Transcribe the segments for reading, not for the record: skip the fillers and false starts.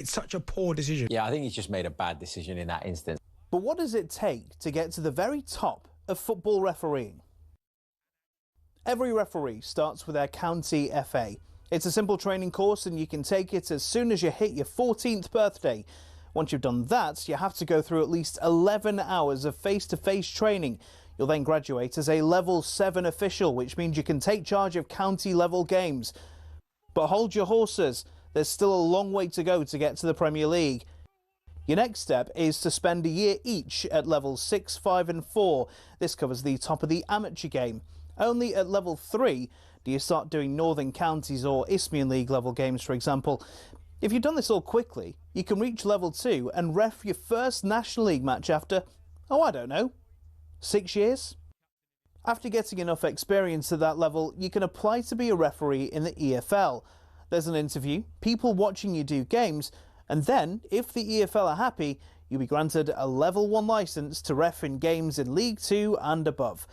It's such a poor decision. Yeah, I think he's just made a bad decision in that instance. But what does it take to get to the very top of football refereeing? Every referee starts with their county FA. It's a simple training course and you can take it as soon as you hit your 14th birthday. Once you've done that, you have to go through at least 11 hours of face-to-face training. You'll then graduate as a Level 7 official, which means you can take charge of county-level games. But hold your horses. There's still a long way to go to get to the Premier League. Your next step is to spend a year each at levels 6, 5 and 4. This covers the top of the amateur game. Only at level 3 do you start doing Northern Counties or Isthmian League level games, for example. If you've done this all quickly, you can reach level 2 and ref your first National League match after, oh, I don't know, 6 years? After getting enough experience at that level, you can apply to be a referee in the EFL. There's an interview, people watching you do games, and then, if the EFL are happy, you'll be granted a Level 1 licence to ref in games in League 2 and above.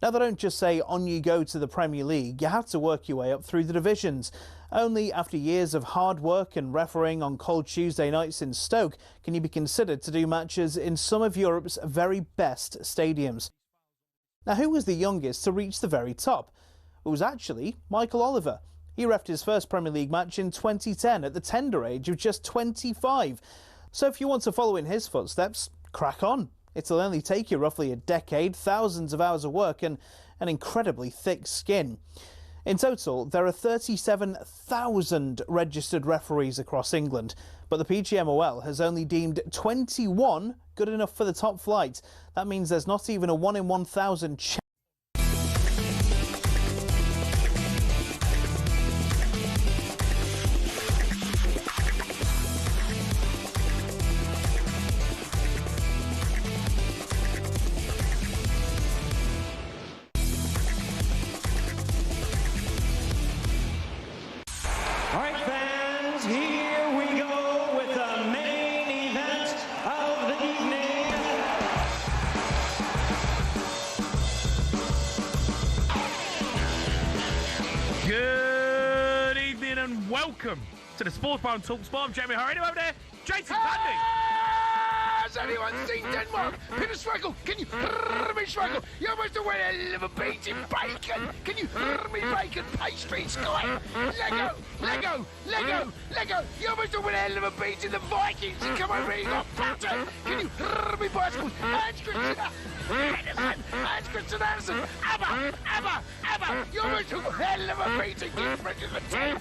Now, they don't just say on you go to the Premier League, you have to work your way up through the divisions. Only after years of hard work and refereeing on cold Tuesday nights in Stoke can you be considered to do matches in some of Europe's very best stadiums. Now, who was the youngest to reach the very top? It was actually Michael Oliver. He reffed his first Premier League match in 2010 at the tender age of just 25. So if you want to follow in his footsteps, crack on. It'll only take you roughly a decade, thousands of hours of work and an incredibly thick skin. In total, there are 37,000 registered referees across England, but the PGMOL has only deemed 21 good enough for the top flight. That means there's not even a 1 in 1,000 chance. Welcome to the Sports Bar on talkSPORT. I'm Jamie O'Hara. Over there, Jason Cundy. Has anyone seen Denmark? Peter Schmeichel, can you hear me, Schmeichel? You're supposed to wear a little beating bacon. Can you hear me, bacon pastry, Sky? Lego. You're supposed to wear a little beating the Vikings. Come over here, you got Banter. Can you hear me, bicycles? Hans Christian Andersen. Abba. You're supposed to wear a little beating. Get ready for the team.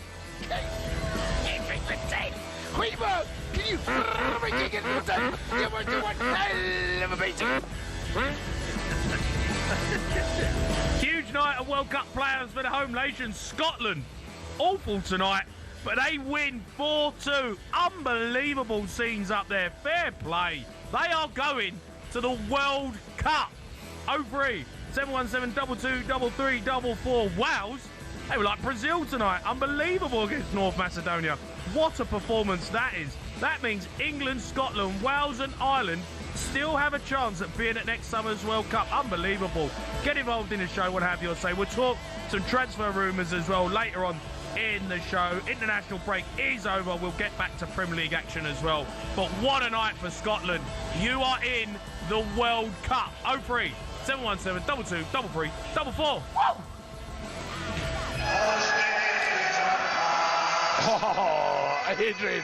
Weaver, can you kick it for them? You want to one hell of a beating. Huge night of World Cup players for the home nation, Scotland. Awful tonight, but they win 4-2. Unbelievable scenes up there. Fair play. They are going to the World Cup. 03 717 22 33 44. Wales. They were like Brazil tonight. Unbelievable against North Macedonia. What a performance that is. That means England, Scotland, Wales and Ireland still have a chance at being at next summer's World Cup. Unbelievable. Get involved in the show, what have you say. We'll talk some transfer rumours as well later on in the show. International break is over. We'll get back to Premier League action as well. But what a night for Scotland. You are in the World Cup. 03 717 22 33 44. Woo! Oh, Adrian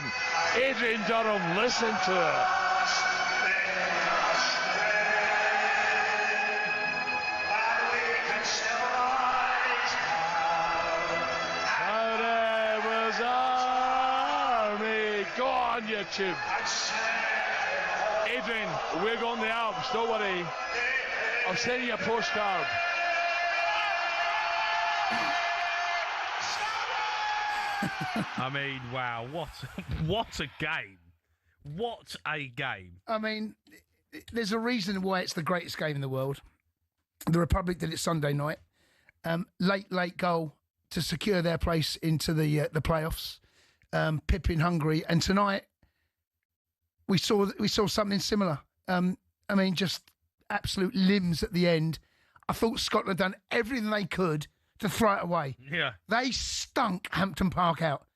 Durham, listen to it. was Army. Go on YouTube. Adrian, we're going to the Alps, don't worry. I'll send you a postcard. I mean, wow, what a game. What a game. I mean, there's a reason why it's the greatest game in the world. The Republic did it Sunday night. Late goal to secure their place into the playoffs. Pip in Hungary, and tonight we saw something similar. I mean, just absolute limbs at the end. I thought Scotland had done everything they could to throw it away. Yeah, they stunk Hampton Park out.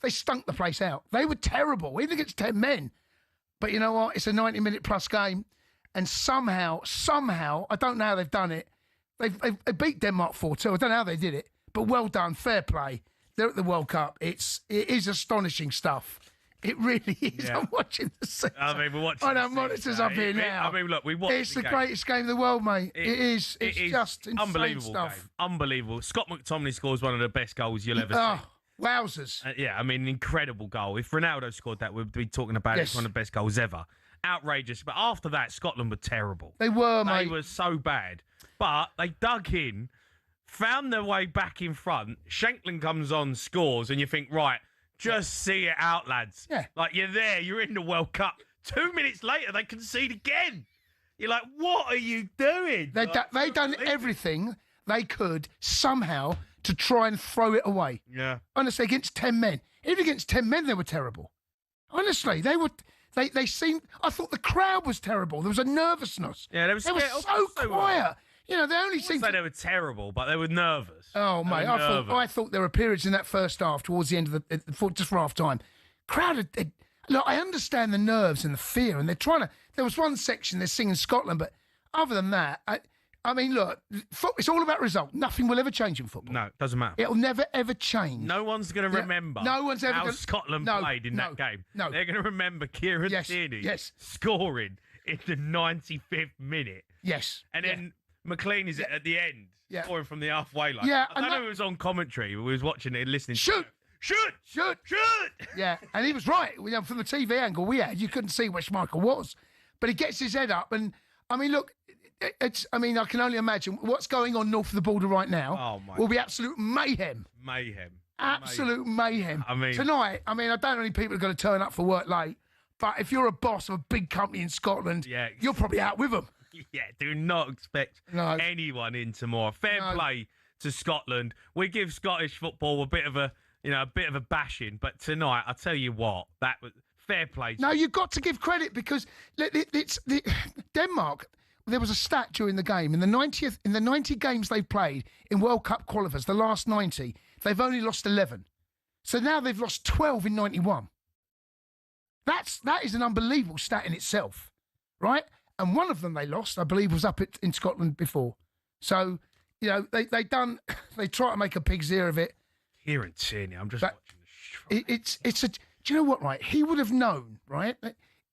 They stunk the place out. They were terrible, even against 10 men. But you know what? It's a 90-minute plus game. And somehow, I don't know how they've done it. They beat Denmark 4-2. I don't know how they did it. But well done, fair play. They're at the World Cup. It is astonishing stuff. It really is. Yeah. I'm watching the scene. I mean, we're watching. I know monitors up here now. I mean, look, we watched. It's the greatest game in the world, mate. It is. It's just insane unbelievable stuff. Game. Unbelievable. Scott McTominay scores one of the best goals you'll ever see. Wowzers. Yeah, I mean, incredible goal. If Ronaldo scored that, we'd be talking about it. It's one of the best goals ever. Outrageous. But after that, Scotland were terrible. They were, mate. They were so bad. But they dug in, found their way back in front. Shankland comes on, scores, and you think, right, just see it out, lads. Yeah. Like, you're there, you're in the World Cup. 2 minutes later, they concede again. You're like, what are you doing? They done everything they could somehow to try and throw it away. Yeah. Honestly, against 10 men. Even against 10 men, they were terrible. Honestly, they seemed... I thought the crowd was terrible. There was a nervousness. Yeah, they were so quiet. You know, they only seemed... Say they were terrible, but they were nervous. Oh, mate, I thought there were periods in that first half, towards the end of just for half time. Crowd, look, I understand the nerves and the fear, and they're trying to. There was one section they're singing Scotland, but other than that, I mean, look, it's all about result. Nothing will ever change in football. No, it doesn't matter. It'll never ever change. No one's going to remember. No one's ever how Scotland played in that game. No, they're going to remember Kieran Tierney scoring in the 95th minute. Yes, and then McLean is at the end, scoring from the halfway line. Yeah, I don't know who was on commentary. We was watching it and listening. Shoot! Shoot! Yeah, and he was right. From the TV angle we had, you couldn't see where Schmeichel was. But he gets his head up. And, I mean, look, I can only imagine what's going on north of the border right now will be absolute mayhem. Absolute mayhem. I mean... Tonight, I don't know how many people are going to turn up for work late, but if you're a boss of a big company in Scotland, you're probably out with them. Yeah, do not expect anyone in tomorrow. Fair play to Scotland. We give Scottish football a bit of a bashing, but tonight, I tell you what, that was fair play. No, you've got to give credit because it's Denmark. There was a stat during the game in the 90 games they've played in World Cup qualifiers, the last 90, they've only lost 11. So now they've lost 12 in 91. That is an unbelievable stat in itself, right? And one of them they lost, I believe, was up in Scotland before. So, you know, they try to make a pig's ear of it. Kieran Tierney, I'm just watching the strike. Do you know what, right? He would have known, right?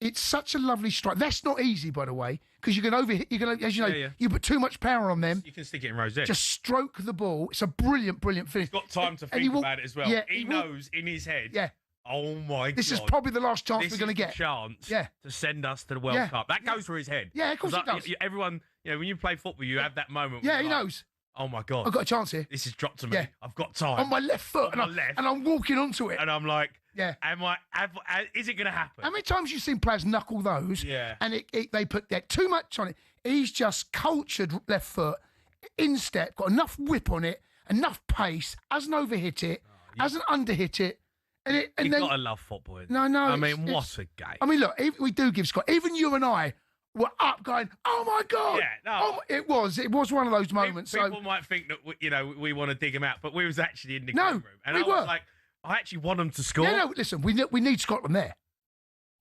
It's such a lovely strike. That's not easy, by the way, because you can overhit, as you know, you put too much power on them. You can stick it in rosette. Just stroke the ball. It's a brilliant finish. He's got time to think about it as well. Yeah, he knows in his head. Yeah. Oh my God! This is probably the last chance we're going to get. Chance to send us to the World Cup. That goes through his head. Yeah, of course it does. Everyone, when you play football, you have that moment. Yeah, he knows. Oh my God! I've got a chance here. This has dropped to me. Yeah. I've got time on my left foot, and I'm walking onto it, and I'm like, yeah. Is it going to happen? How many times have you seen players knuckle those? Yeah. And they put too much on it. He's just cultured left foot, instep, got enough whip on it, enough pace, hasn't overhit it, hasn't underhit it. You've got to love football. No. I mean, what a game. I mean, look, we do give Scott. Even you and I were up going, oh my God. Yeah, no. It was one of those moments. People might think that, we want to dig him out, but we was actually in the game room. And we I were. was like, I actually want them to score. No, listen, we need Scotland there.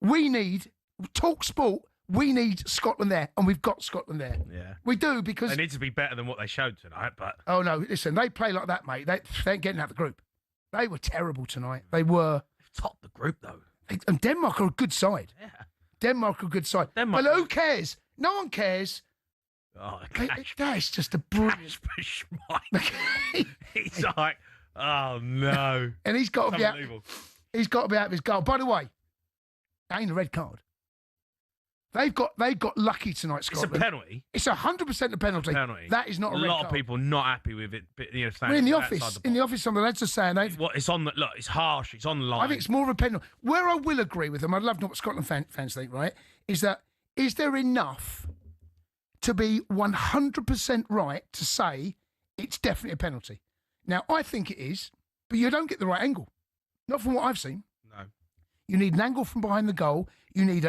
We need, talkSPORT, we need Scotland there, and we've got Scotland there. Yeah. We do, because... They need to be better than what they showed tonight, but... Oh, no, listen, they play like that, mate. They ain't getting out of the group. They were terrible tonight. They were... Top the group, though. And Denmark are a good side. Yeah. Denmark are a good side. But who cares? No one cares. Oh, that's just a brilliant... He's like, oh, no. And he's got to be out. He's got to be out of his goal. By the way, that ain't a red card. They've got lucky tonight, Scotland. It's a penalty. It's 100% a penalty. That is not a red card. A lot of people not happy with it. But, we're in the office. In the office, some of the lads are saying it's on the look. It's harsh. It's on the line. I think it's more of a penalty. Where I will agree with them, I'd love to know what Scotland fans think. Right? Is there enough to be 100% right to say it's definitely a penalty? Now I think it is, but you don't get the right angle. Not from what I've seen. No. You need an angle from behind the goal. You need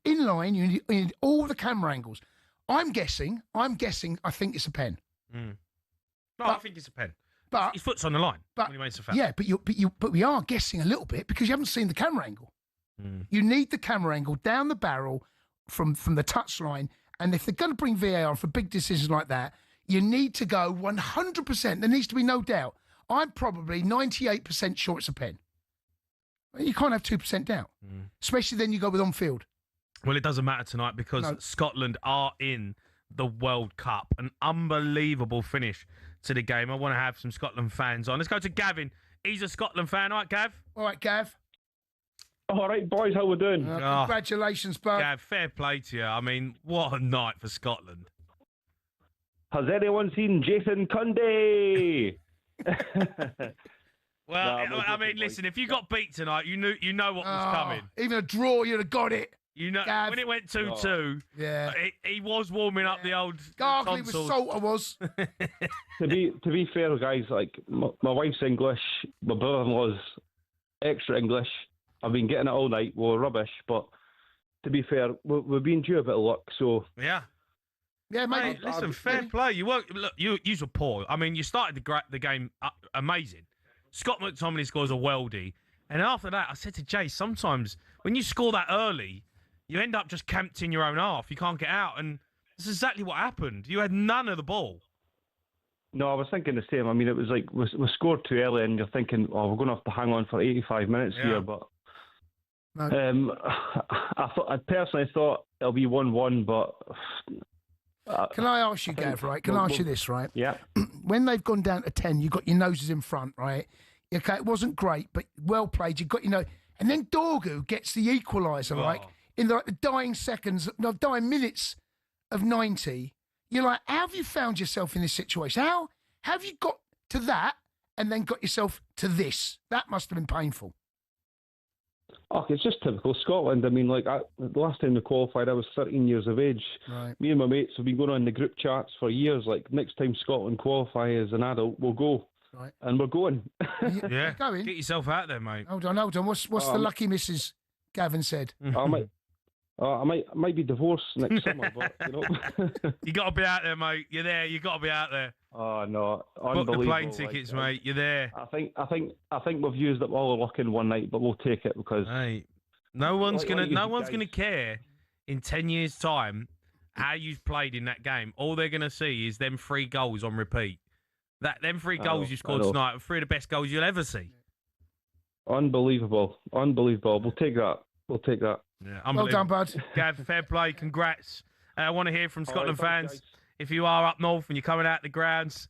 inline. You need all the camera angles. I'm guessing. I think it's a pen. No, I think it's a pen. But his foot's on the line when he makes the foul. Yeah, but we are guessing a little bit because you haven't seen the camera angle. You need the camera angle down the barrel from the touchline, and if they're going to bring VAR for big decisions like that, you need to go 100%. There needs to be no doubt. I'm probably 98% sure it's a pen. You can't have 2% doubt, especially then you go with on field. Well, it doesn't matter tonight because Scotland are in the World Cup. An unbelievable finish to the game. I want to have some Scotland fans on. Let's go to Gavin. He's a Scotland fan. All right, Gav? All right, Gav. All right, boys, how we doing? Congratulations, bud. Gav, fair play to you. I mean, what a night for Scotland. Has anyone seen Jason Cundy? Well, I mean, listen, if you got beat tonight, you know what was coming. Even a draw, you'd have got it. You know, Gav. when it went 2-2, he was warming up the old gargling with tonsils. salt, I was. to be fair, guys, like my wife's English, my brother-in-law's extra English. I've been getting it all night. We're rubbish, but to be fair, we've been due a bit of luck. So yeah, mate. Hey, listen, fair play. You were poor. I mean, you started the game amazing. Scott McTominay scores a worldie, and after that, I said to Jay, sometimes when you score that early, you end up just camped in your own half. You can't get out, and this is exactly what happened. You had none of the ball. No, I was thinking the same. I mean, it was like we scored too early, and you're thinking, oh, we're going to have to hang on for 85 minutes here. But I personally thought it'll be 1-1, but. Can I ask you, Gav, right? Can I ask you this, right? Yeah. When they've gone down to 10, you've got your noses in front, right? Okay, it wasn't great, but well played. You've got, and then Dorgu gets the equaliser, right? In the dying minutes of 90. You're like, how have you found yourself in this situation? How have you got to that and then got yourself to this? That must have been painful. Oh, it's just typical Scotland. I mean, the last time they qualified, I was 13 years of age. Right. Me and my mates have been going on the group chats for years. Like, next time Scotland qualify as an adult, we'll go. Right. And we're going. Yeah. Going? Get yourself out there, mate. Hold on. What's the lucky missus Gavin said? I might be divorced next summer, but You got to be out there, mate. You're there. You got to be out there. Oh no, book the plane tickets, mate. You're there. I think we've used up all the luck in one night, but we'll take it because no one's gonna care in 10 years' time how you've played in that game. All they're gonna see is them 3 goals on repeat. Them 3 goals you scored tonight are 3 of the best goals you'll ever see. Unbelievable. We'll take that. Yeah, well done, bud. Gav, fair play. Congrats. I want to hear from Scotland fans. Guys. If you are up north and you're coming out the grounds,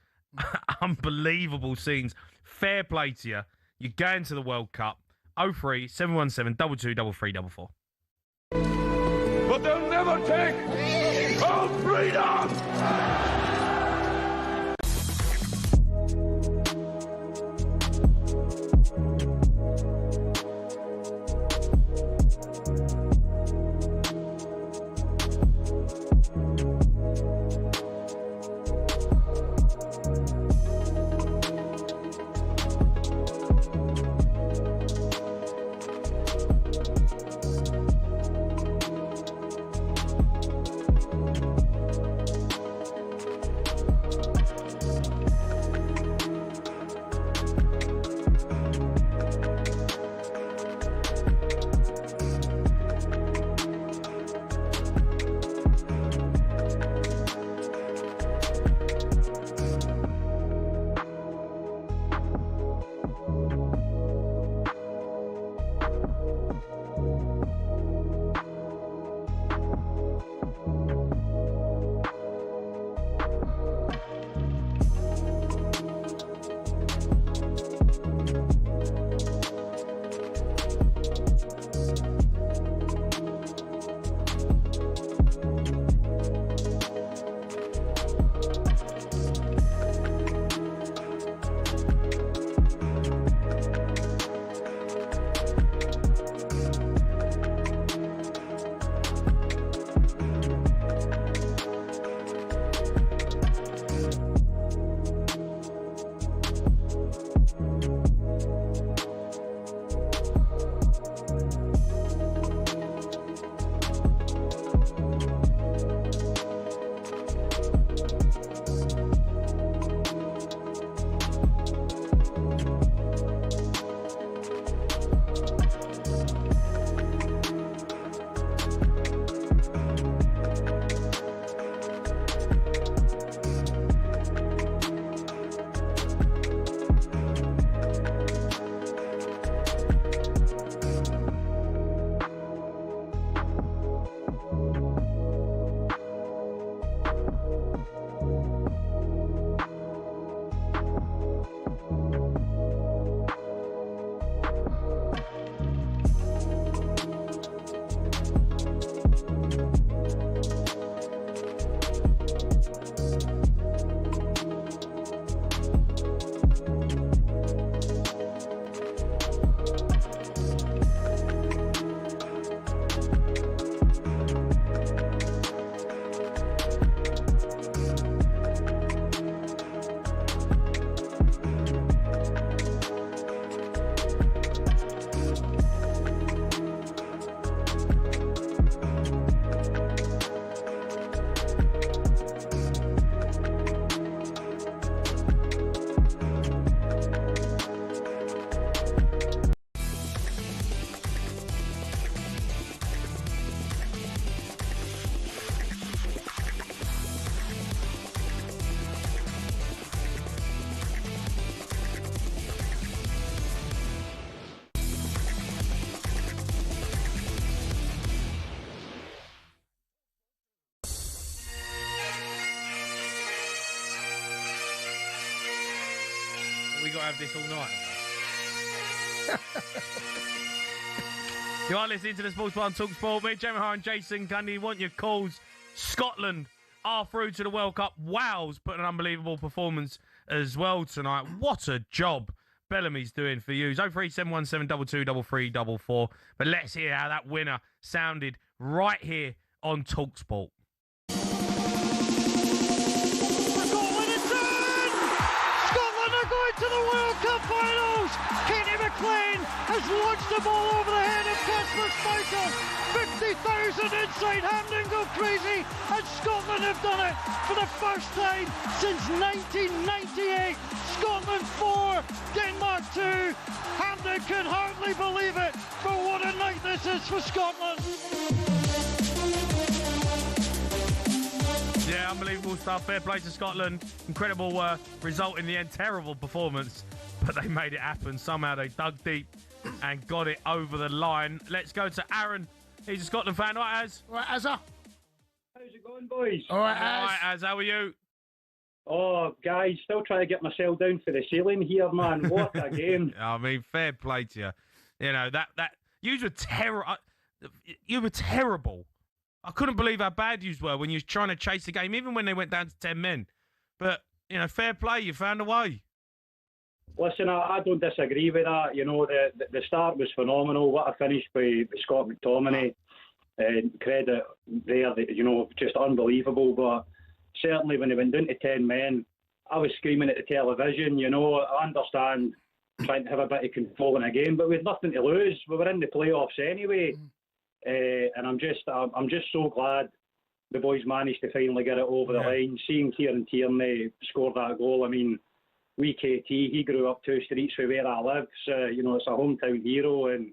unbelievable scenes. Fair play to you. You're going to the World Cup. 03 717 22 3344. But they'll never take our freedom! got to have this all night. You are listening to the Sports Bar on talkSPORT. Me, Jamie O'Hara and Jason Cundy. You want your calls. Scotland are through to the World Cup. Wales put an unbelievable performance as well tonight. What a job Bellamy's doing for you. 03717 223344. But let's hear how that winner sounded right here on talkSPORT. To the World Cup finals. Kenny McLean has launched the ball over the head of Casper Schmeichel. 50,000 inside Hampden go crazy, and Scotland have done it for the first time since 1998. Scotland 4, Denmark 2. Hampden can hardly believe it, but what a night this is for Scotland. Yeah, unbelievable stuff. Fair play to Scotland. Incredible result in the end. Terrible performance, but they made it happen. Somehow they dug deep and got it over the line. Let's go to Aaron. He's a Scotland fan. Right, Az? Right, Azza. How's it going, boys? All right, All right, Az. How are you? Oh, guys, still trying to get myself down for the ceiling here, man. What a game. I mean, fair play to you. You know, that you were You were terrible. I couldn't believe how bad you were when you was trying to chase the game, even when they went down to 10 men. But, you know, fair play, you found a way. Listen, I don't disagree with that. You know, the start was phenomenal. What a finish by Scott McTominay. Credit there, you know, just unbelievable. But certainly when they went down to 10 men, I was screaming at the television. You know, I understand trying to have a bit of control in a game, but with nothing to lose. We were in the playoffs anyway. And I'm just so glad the boys managed to finally get it over the line. Seeing Kieran Tierney score that goal, I mean, wee KT, he grew up 2 streets from where I live, so, you know, it's a hometown hero. And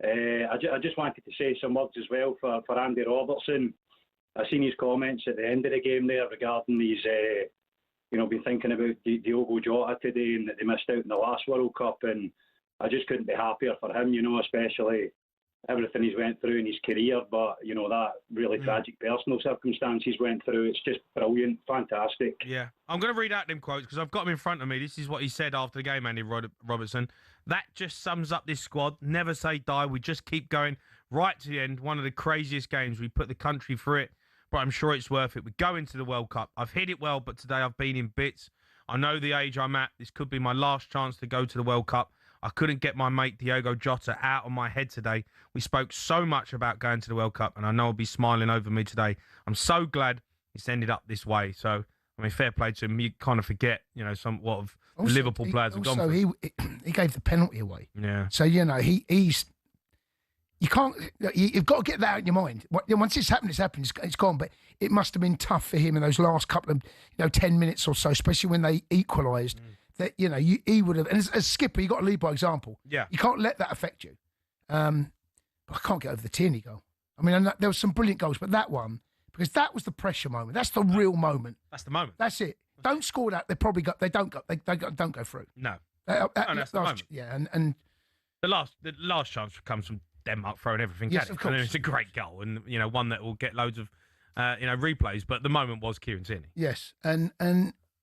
I just wanted to say some words as well for Andy Robertson. I seen his comments at the end of the game there regarding his, you know, been thinking about Diogo Jota today and that they missed out in the last World Cup, and I just couldn't be happier for him, you know, especially everything he's went through in his career, but, you know, that really tragic personal circumstance he's went through, it's just brilliant, fantastic. Yeah. I'm going to read out them quotes because I've got them in front of me. This is what he said after the game, Andy Robertson. That just sums up this squad. Never say die. We just keep going right to the end. One of the craziest games. We put the country through it, but I'm sure it's worth it. We go into the World Cup. I've hit it well, but today I've been in bits. I know the age I'm at. This could be my last chance to go to the World Cup. I couldn't get my mate Diogo Jota out of my head today. We spoke so much about going to the World Cup, and I know he'll be smiling over me today. I'm so glad it's ended up this way. So, I mean, fair play to him. You kind of forget, you know, somewhat of the Liverpool players have gone for. He gave the penalty away. Yeah. So, you know, he's... You can't... You've got to get that out in your mind. Once it's happened, it's gone. But it must have been tough for him in those last couple of, 10 minutes or so, especially when they equalised. That, you know, he would have, and as skipper, you got to lead by example. Yeah. You can't let that affect you. But I can't get over the Tierney goal. I mean, there were some brilliant goals, but that one, because that was the pressure moment. That's the real moment. That's the moment. That's it. Don't score that. They don't go through. No. That's the moment. Yeah, and the last chance comes from Denmark throwing everything yes, at it. Of course. And it's a great goal, and you know, one that will get loads of replays. But the moment was Kieran Tierney. Yes, and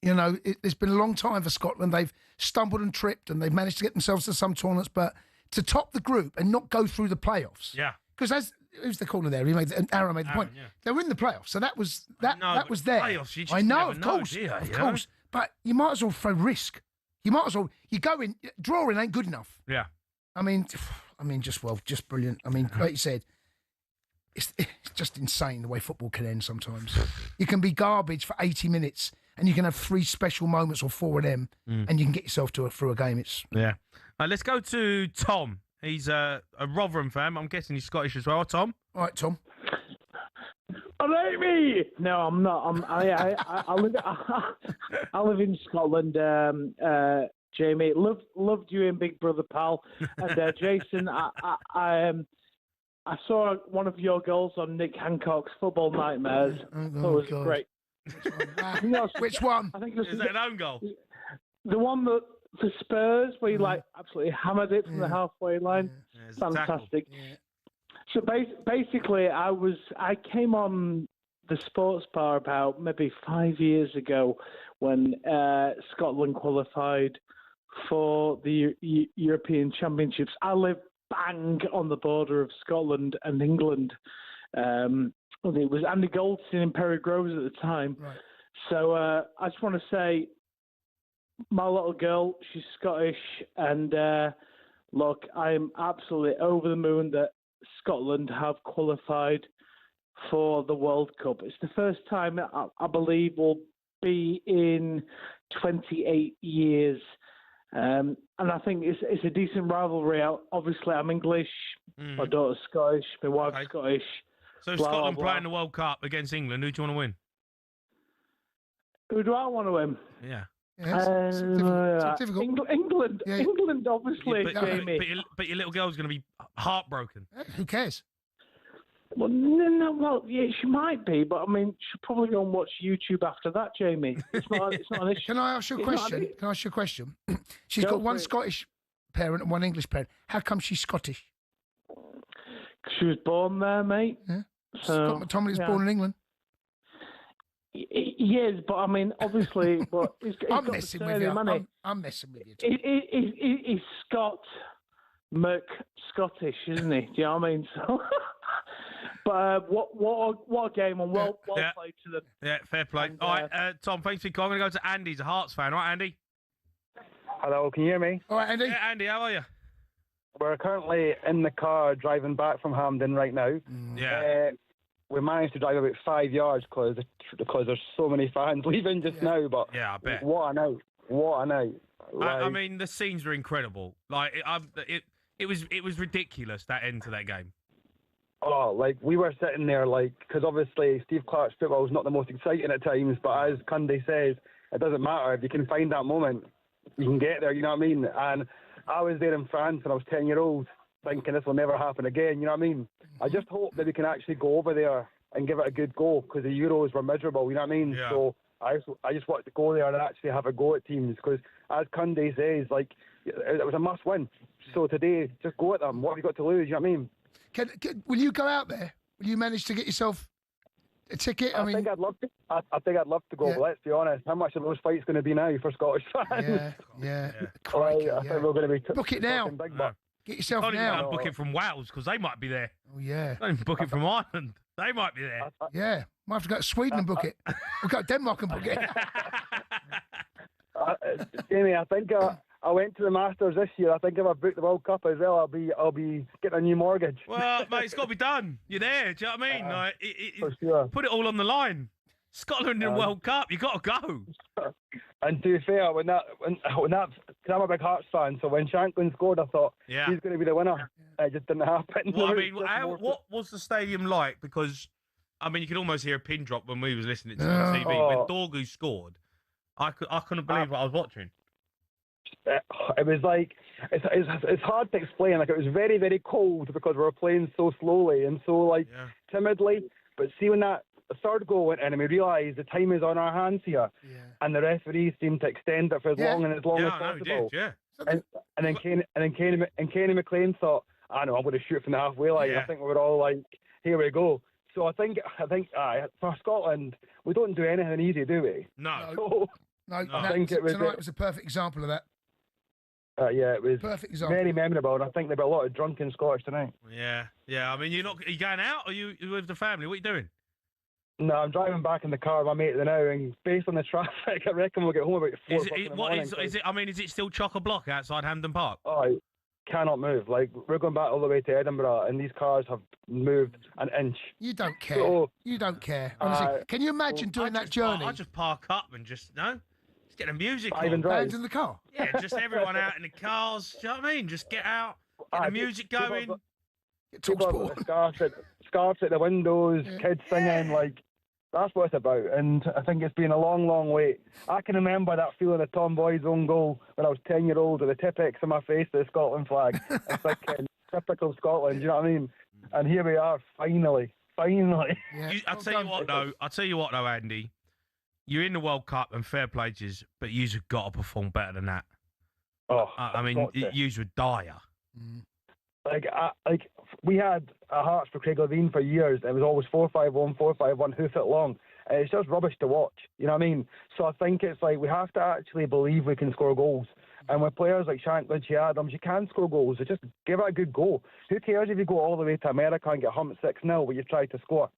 you know, it's been a long time for Scotland. They've stumbled and tripped, and they've managed to get themselves to some tournaments, but to top the group and not go through the playoffs. Yeah. Because who's the caller there? Aaron made the point. Yeah. They were in the playoffs, so that was there. Playoffs, you just I know, never of know, course, do you, of you course. But you might as well throw risk. You might as well. You go in. Drawing ain't good enough. Yeah. I mean, just brilliant. I mean, like you said, it's just insane the way football can end sometimes. You can be garbage for 80 minutes. And you can have 3 special moments or 4 of them, and you can get yourself through a game. Yeah. Let's go to Tom. He's a Rotherham fan. I'm guessing he's Scottish as well. Tom? All right, Tom. All right, me. No, I'm not. I live in Scotland. Jamie, loved you in Big Brother, pal. And Jason, I saw one of your goals on Nick Hancock's Football Nightmares. It was great. Which one? I think it was Is that an own goal? The one that for Spurs, where you absolutely hammered it from the halfway line. Yeah, fantastic. Yeah. So basically, I came on the sports bar about maybe 5 years ago when Scotland qualified for the European Championships. I live bang on the border of Scotland and England. It was Andy Goldstein in Perry Groves at the time. Right. So I just want to say, my little girl, she's Scottish, and look, I'm absolutely over the moon that Scotland have qualified for the World Cup. It's the first time, I believe, will be in 28 years. And I think it's a decent rivalry. Obviously, I'm English, my daughter's Scottish, my wife's Scottish. So blah, Scotland blah, blah. playing the World Cup against England, who do you want to win? Who do I want to win? Yeah. It's difficult. England, Yeah. England, obviously, but, Jamie. but your little girl's going to be heartbroken. Who cares? Well, no, yeah, she might be, but I mean, she'll probably go and watch YouTube after that, Jamie. It's not an issue. Can I ask you a question? Can I ask you a question? She's got one Scottish parent and one English parent. How come she's Scottish? She was born there, mate. Yeah. So, Scott McTominay was born in England. Yes, but I mean, obviously, but I'm messing with you. I'm messing with you. He's Scottish, isn't he? Do you know what I mean? So, but what a game, and well played to them. Yeah, fair play. And, all right, Tom, thanks for calling. I'm going to go to Andy. He's a Hearts fan. All right, Andy? Hello, can you hear me? All right, Andy. Yeah, Andy, how are you? We're currently in the car driving back from Hampden right now. Yeah. We managed to drive about 5 yards because there's so many fans leaving just now. But yeah, I bet. What a night! I mean, the scenes were incredible. Like it was ridiculous, that end to that game. Oh, like we were sitting there, like, because obviously Steve Clark's football is not the most exciting at times, but as Cundy says, it doesn't matter if you can find that moment, you can get there. You know what I mean? And I was there in France when I was 10-year-old, thinking this will never happen again. You know what I mean? I just hope that we can actually go over there and give it a good go, because the Euros were miserable. You know what I mean? Yeah. So I just wanted to go there and actually have a go at teams, because as Cundy says, like, it was a must win. So today, just go at them. What have you got to lose? You know what I mean? Will you go out there? Will you manage to get yourself a ticket? I think I'd love to. I think I'd love to go. But let's be honest, how much are those fights going to be now for Scottish fans? Yeah. Crikey, I think we're going to be book it now. Big bucks. Get yourself Can't now. even book it from Wales, because they might be there. Oh yeah. Don't even book it from Ireland. They might be there. Yeah. Might have to go to Sweden and book it. We'll go to Denmark and book it. Jamie, I think I went to the Masters this year. I think if I book the World Cup as well, I'll be getting a new mortgage. Well, mate, it's got to be done. You're there. Do you know what I mean? Like, for sure. Put it all on the line. Scotland in World Cup. You got to go. And to be fair, when that, cause I'm a big Hearts fan, so when Shanklin scored, I thought he's going to be the winner. It just didn't happen. Well, I mean, what was the stadium like? Because I mean, you could almost hear a pin drop when we was listening to it on TV. When Dorgu scored, I couldn't believe what I was watching. It was like, it's hard to explain. Like, it was very, very cold because we were playing so slowly and so, like, timidly. But see, when that third goal went in and we realised the time is on our hands here, and the referee seemed to extend it for as long as possible. And then Kenny McLean thought, I know, I'm going to shoot from the halfway line. I think we were all like, here we go. So I think for Scotland, we don't do anything easy, do we? No. I think tonight was a perfect example of that. It was perfect example. Very memorable, and I think there'll be a lot of drunken Scottish tonight. Yeah. I mean, are you going out, or are you with the family? What are you doing? No, I'm driving back in the car with my mate now, and based on the traffic, I reckon we'll get home about 4 o'clock in the morning. Is it still chock-a-block outside Hampden Park? Oh, I cannot move. Like, we're going back all the way to Edinburgh, and these cars have moved an inch. You don't care. You don't care. Honestly, can you imagine doing that journey? I just park up and just get the music on. Bands in the car? Yeah, just everyone out in the cars. Do you know what I mean? Just get out, get the music going. Get talkSPORT. Scarves at the windows, kids singing, like, that's what it's about. And I think it's been a long, long wait. I can remember that feeling of Tom Boyd's own goal when I was 10-year-old with the Tipp-Ex on my face to the Scotland flag. It's like typical Scotland, you know what I mean? And here we are, finally. Yeah. I'll tell you what though, Andy. You're in the World Cup and fair play to yous, but yous have got to perform better than that. I mean, yous were dire. Like we had a Hearts for Craig Levine for years. It was always 4-5-1, 4-5-1, hoof it long. And it's just rubbish to watch. You know what I mean? So I think it's like we have to actually believe we can score goals. And with players like Shankland, Adams, you can score goals. So just give it a good go. Who cares if you go all the way to America and get humped 6-0 where you try to score?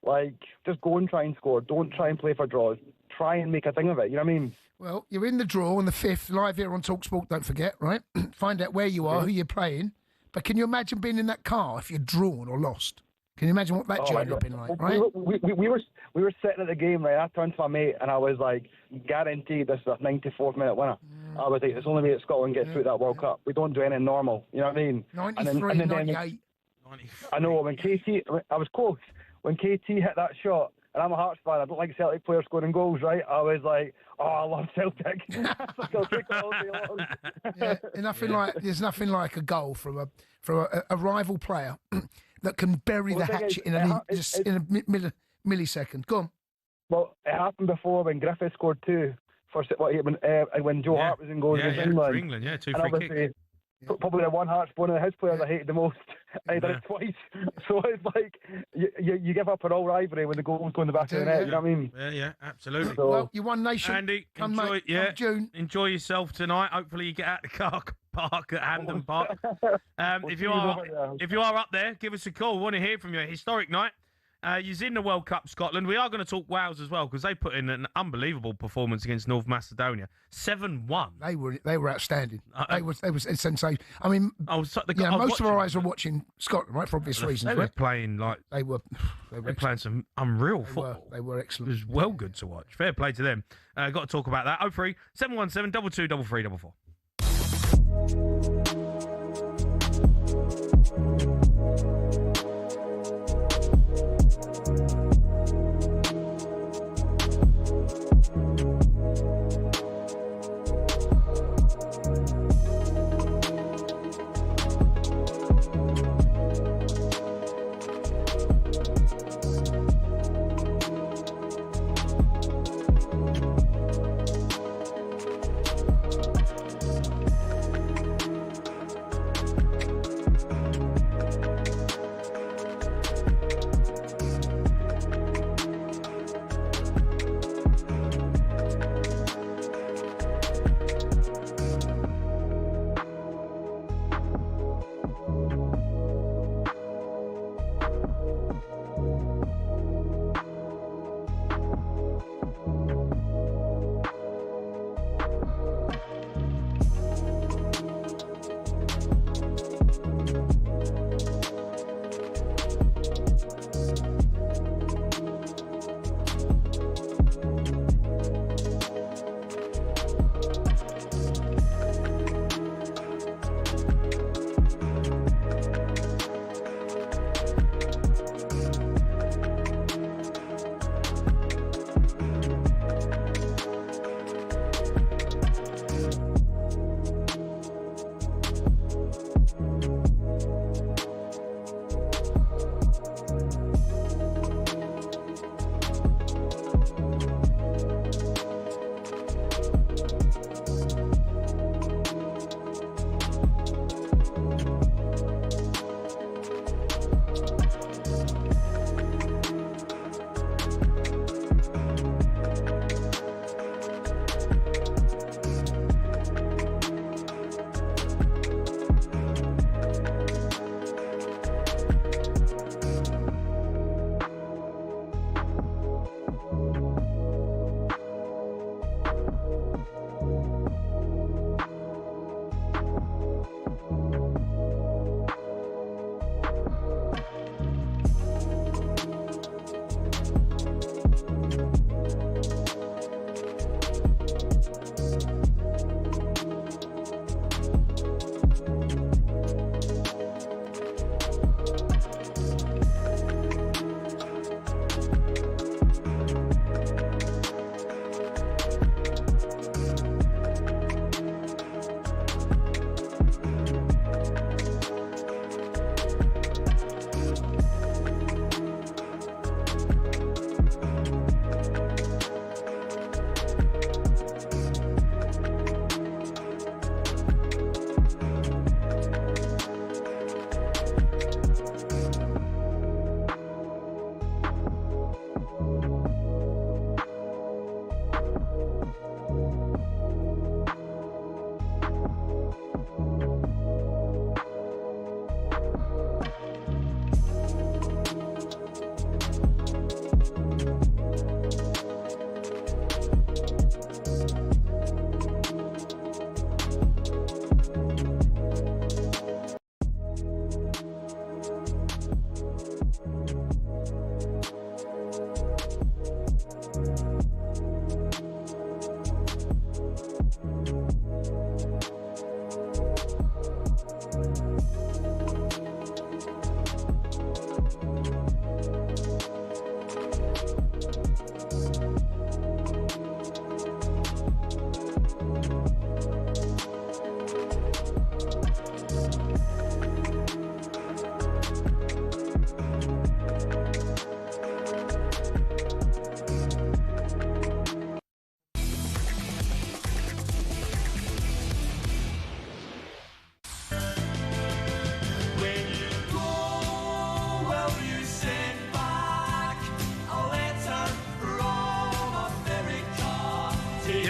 Like, just go and try and score. Don't try and play for draws. Try and make a thing of it. You know what I mean? Well, you're in the draw on the 5th, live here on talkSPORT, don't forget, right? Find out where you are, who you're playing. But can you imagine being in that car if you're drawn or lost? Can you imagine what that journey would have been like, right? We were sitting at the game, right? I turned to my mate and I was like, guaranteed this is a 94th minute winner. I was like, it's the only way that Scotland gets through that World Cup. We don't do anything normal. You know what I mean? 93, 98. I know, when KT, I was close. When KT hit that shot, and I'm a Hearts fan, I don't like Celtic players scoring goals, right? I was like, oh, I love Celtic. I'll take it all day long. There's nothing like a goal from a rival player that can bury the hatchet in a millisecond. Go on. Well, it happened before when Griffith scored 2 when Joe Hart was in goal against England. For England, 2 and free kicks. Probably the one Hearts one of his players I hated the most. And he did it twice. So it's like you give up an all rivalry when the goals go in the back of the net. You know what I mean? Yeah, absolutely. So, well, you won nation. Andy, come June. Enjoy yourself tonight. Hopefully you get out the car park at Hampden Park. If you are up there, give us a call. We want to hear from you. Historic night. You're in the World Cup, Scotland. We are going to talk Wales as well because they put in an unbelievable performance against North Macedonia, 7-1. They were outstanding. They were sensational. I mean, most of our eyes were watching Scotland, right, for obvious reasons. They were playing they were playing some unreal football. They were excellent. It was well good to watch. Fair play to them. Got to talk about that. 03 717 22 33 44.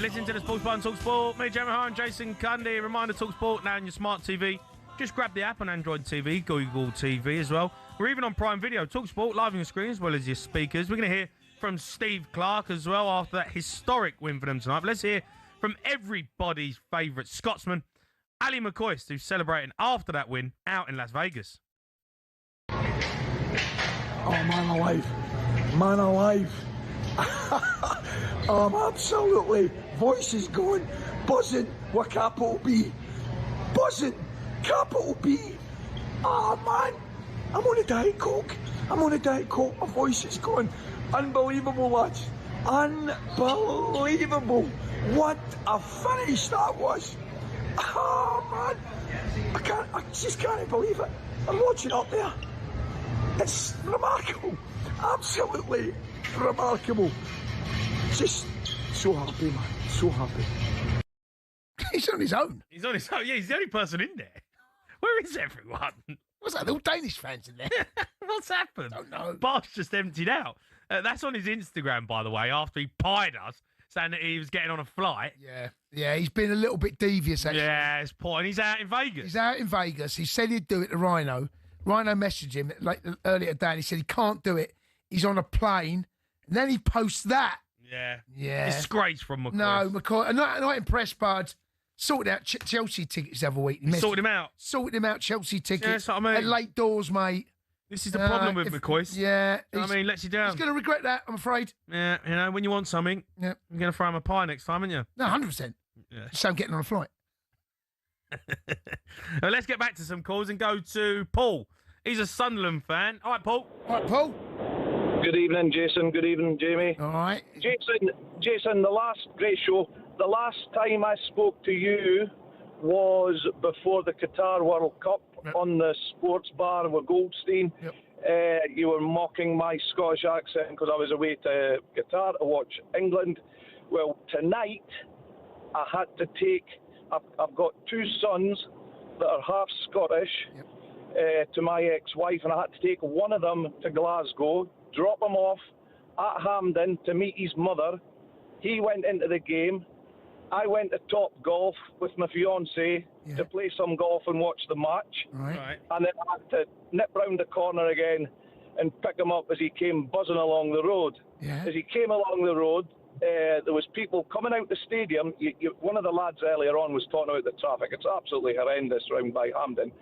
You're listening to the Sports Bar on talkSPORT. Me, Jamie O'Hara and Jason Cundy. Reminder, talkSPORT now on your smart TV. Just grab the app on Android TV, Google TV as well. We're even on Prime Video. talkSPORT live on your screen as well as your speakers. We're going to hear from Steve Clarke as well after that historic win for them tonight. But let's hear from everybody's favourite Scotsman, Ali McCoist, who's celebrating after that win out in Las Vegas. Oh, man alive. Man alive. I'm absolutely, voice is going, buzzing with capital B. Buzzing, capital B. Oh, man. I'm on a Diet Coke. My voice is going. Unbelievable, lads. Unbelievable. What a finish that was. Oh, man. I just can't believe it. I'm watching up there. It's remarkable. Absolutely remarkable. Just so happy, man. So happy. He's on his own. He's on his own. Yeah, he's the only person in there. Where is everyone? What's that? All Danish fans in there. What's happened? I don't know. Bar's just emptied out. That's on his Instagram, by the way, after he pied us, saying that he was getting on a flight. Yeah, he's been a little bit devious, actually. Yeah, it's poor. And he's out in Vegas. He said he'd do it to Rhino. Rhino messaged him earlier today and he said he can't do it. He's on a plane. And then he posts that. Yeah. Disgrace from McCoist. No, McCoist. I'm not impressed, bud. Sorted out Chelsea tickets the other week. Sorted him out? Sorted him out Chelsea tickets. Yeah, that's what I mean. At late doors, mate. This is the problem with McCoist. Yeah. You know what I mean, lets you down. He's going to regret that, I'm afraid. Yeah, you know, when you want something, you're going to throw him a pie next time, aren't you? No, 100%. Yeah. So I'm getting on a flight. Well, let's get back to some calls and go to Paul. He's a Sunderland fan. All right, Paul. Good evening, Jason. Good evening, Jamie. All right. Jason, the last great show. The last time I spoke to you was before the Qatar World Cup on the sports bar with Goldstein. You were mocking my Scottish accent because I was away to Qatar to watch England. Well, tonight I had to take. I've got two sons that are half Scottish. To my ex-wife, and I had to take one of them to Glasgow, drop him off at Hampden to meet his mother. He went into the game. I went to Top Golf with my fiancée to play some golf and watch the match. Right. And then I had to nip round the corner again and pick him up as he came buzzing along the road. Yeah. As he came along the road, there was people coming out the stadium. One of the lads earlier on was talking about the traffic. It's absolutely horrendous round by Hampden.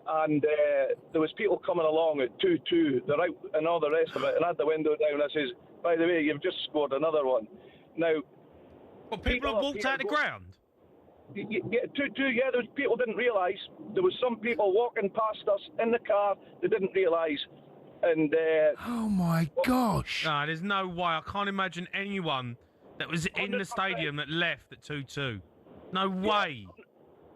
And there was people coming along at 2-2. They're out and all the rest of it. And I had the window down. I says, by the way, you've just scored another one. Now, people have walked out the ground? Yeah, 2-2, yeah. There was people didn't realise. There was some people walking past us in the car. They didn't realise. And oh my gosh! No, there's no way. I can't imagine anyone that was in the stadium that left at 2-2. No way.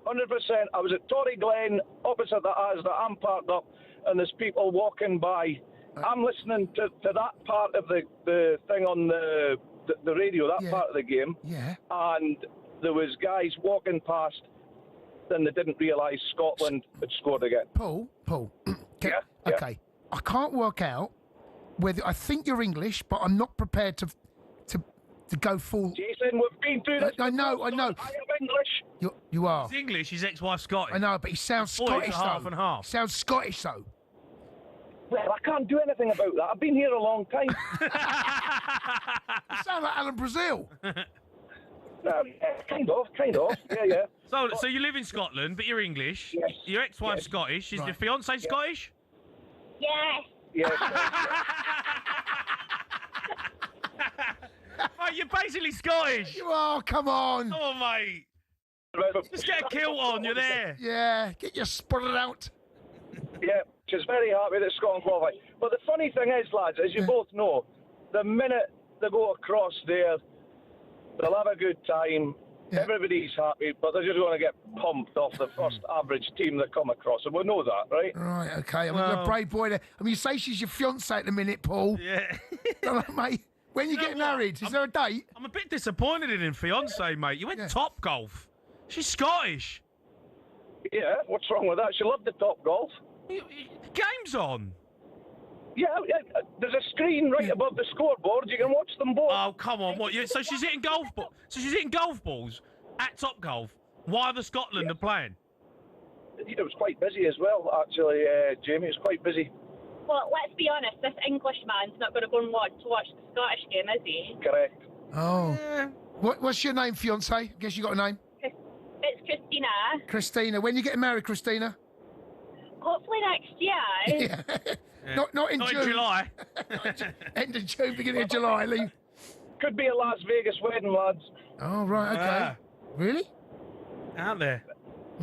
100%. I was at Torry Glen, opposite the Asda. I'm parked up, and there's people walking by. I'm listening to that part of the thing on the radio, that part of the game. Yeah. And there was guys walking past, then they didn't realise Scotland had scored again. Paul. Okay. I can't work out whether I think you're English, but I'm not prepared to go full. Jason, we've been through this. I know. I am English. You are. He's English. His ex-wife's Scottish. I know, but he sounds Scottish though. Half and half. Sounds Scottish though. Well, I can't do anything about that. I've been here a long time. You sound like Alan Brazil. Well, yeah, kind of. Yeah. So you live in Scotland, but you're English. Yes. Your ex-wife's Scottish. Is your fiancé Scottish? Yes. Mate, you're basically Scottish. You are. Come on. Oh, mate. Just get a kilt on. You're there. Yeah. Get your spurred out. Yeah. She's very happy that Scotland qualified. But the funny thing is, lads, as you both know, the minute they go across there, they'll have a good time. Everybody's happy, but they're just going to get pumped off the first average team that come across, and we know that, right? Right, okay. I mean, you're a brave boy there. I mean, you say she's your fiancée at the minute, Paul. Yeah. Mate, when you get married, is there a date? I'm a bit disappointed in him, fiancé, mate. You went Top Golf. She's Scottish. Yeah, what's wrong with that? She loved the Top Golf. Game's on. Yeah, there's a screen right above the scoreboard. You can watch them both. Oh, come on! What? So she's hitting golf balls. So she's hitting golf balls at Top Golf while the Scotland are playing. It was quite busy as well, actually, Jamie. It was quite busy. Well, let's be honest. This Englishman's not going to go and watch the Scottish game, is he? Correct. Oh. What's your name, fiance? I guess you got a name. It's Christina. Christina. When you getting married, Christina? Hopefully next year. Yeah. Not in June. In July. End of June, beginning of July. Leave. Could be a Las Vegas wedding, lads. Oh, right, okay. Really? Out there.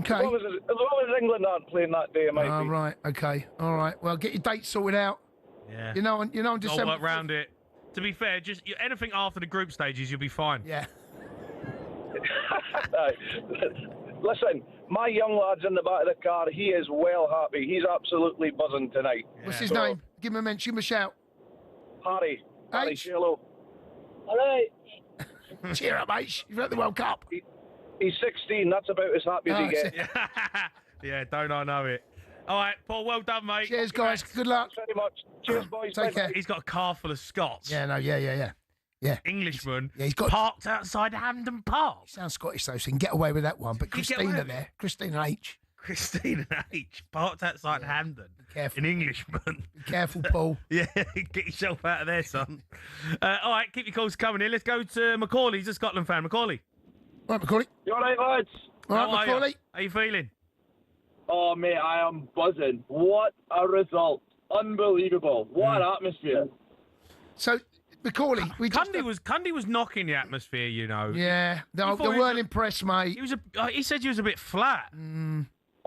Okay. As long as England aren't playing that day, it might be. Right, okay. All right. Well, get your dates sorted out. Yeah. You know, on I'll December. work round it. To be fair, just anything after the group stages, you'll be fine. Yeah. Listen, my young lad's in the back of the car. He is well happy. He's absolutely buzzing tonight. What's his name? Give him a mention. Give him a shout. Harry. Harry, H. say hello. All right. Cheer up, mate. You've at the World Cup. He's 16. That's about as happy as he gets. Yeah, don't I know it. All right, Paul, well done, mate. Cheers, guys. Good luck. Thanks very much. Cheers, boys. Take care. He's got a car full of Scots. Yeah, no, yeah. Englishman. Yeah, he's got parked outside Hampden Park. Sounds Scottish though, so he can get away with that one. But Christina there, Christina H. Christina H. Parked outside Hampden. Careful. An Englishman. Be careful, Paul. Yeah, get yourself out of there, son. All right, keep your calls coming in. Let's go to Macaulay. He's a Scotland fan. Macaulay. All right, Macaulay. You all right, lads? All right, Macaulay. How you feeling? Oh, mate, I am buzzing. What a result. Unbelievable. What an atmosphere. So, Macaulay, Cundy was knocking the atmosphere, you know. Yeah, they weren't impressed, mate. He said he was a bit flat.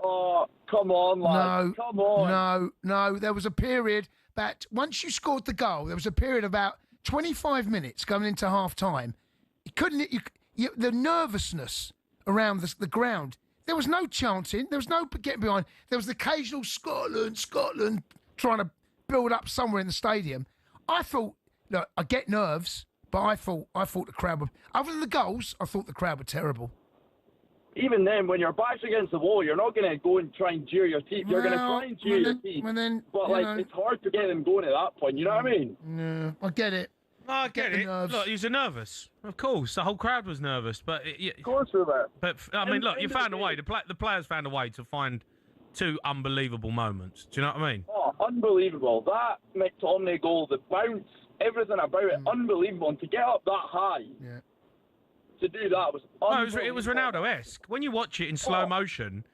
Oh, come on, lads. No, come on. No. There was a period that once you scored the goal, there was a period of about 25 minutes going into half time. The nervousness around the ground. There was no chanting. There was no getting behind. There was the occasional Scotland trying to build up somewhere in the stadium. I thought, look, I get nerves, but I thought the crowd were, other than the goals, I thought the crowd were terrible. Even then, when your back's against the wall, you're not going to go and try and jeer your teeth. You're going to try and jeer your teeth. But, it's hard to get them going at that point. You know what I mean? No, I get it. No, I get it. Look, he was nervous. Of course, the whole crowd was nervous. But of course we were. But I mean, look, you found a way. The players found a way to find two unbelievable moments. Do you know what I mean? Oh, unbelievable! That McTominay goal, the bounce, everything about it, unbelievable. And to get up that high, to do that was unbelievable. No, it was Ronaldo-esque. When you watch it in slow motion,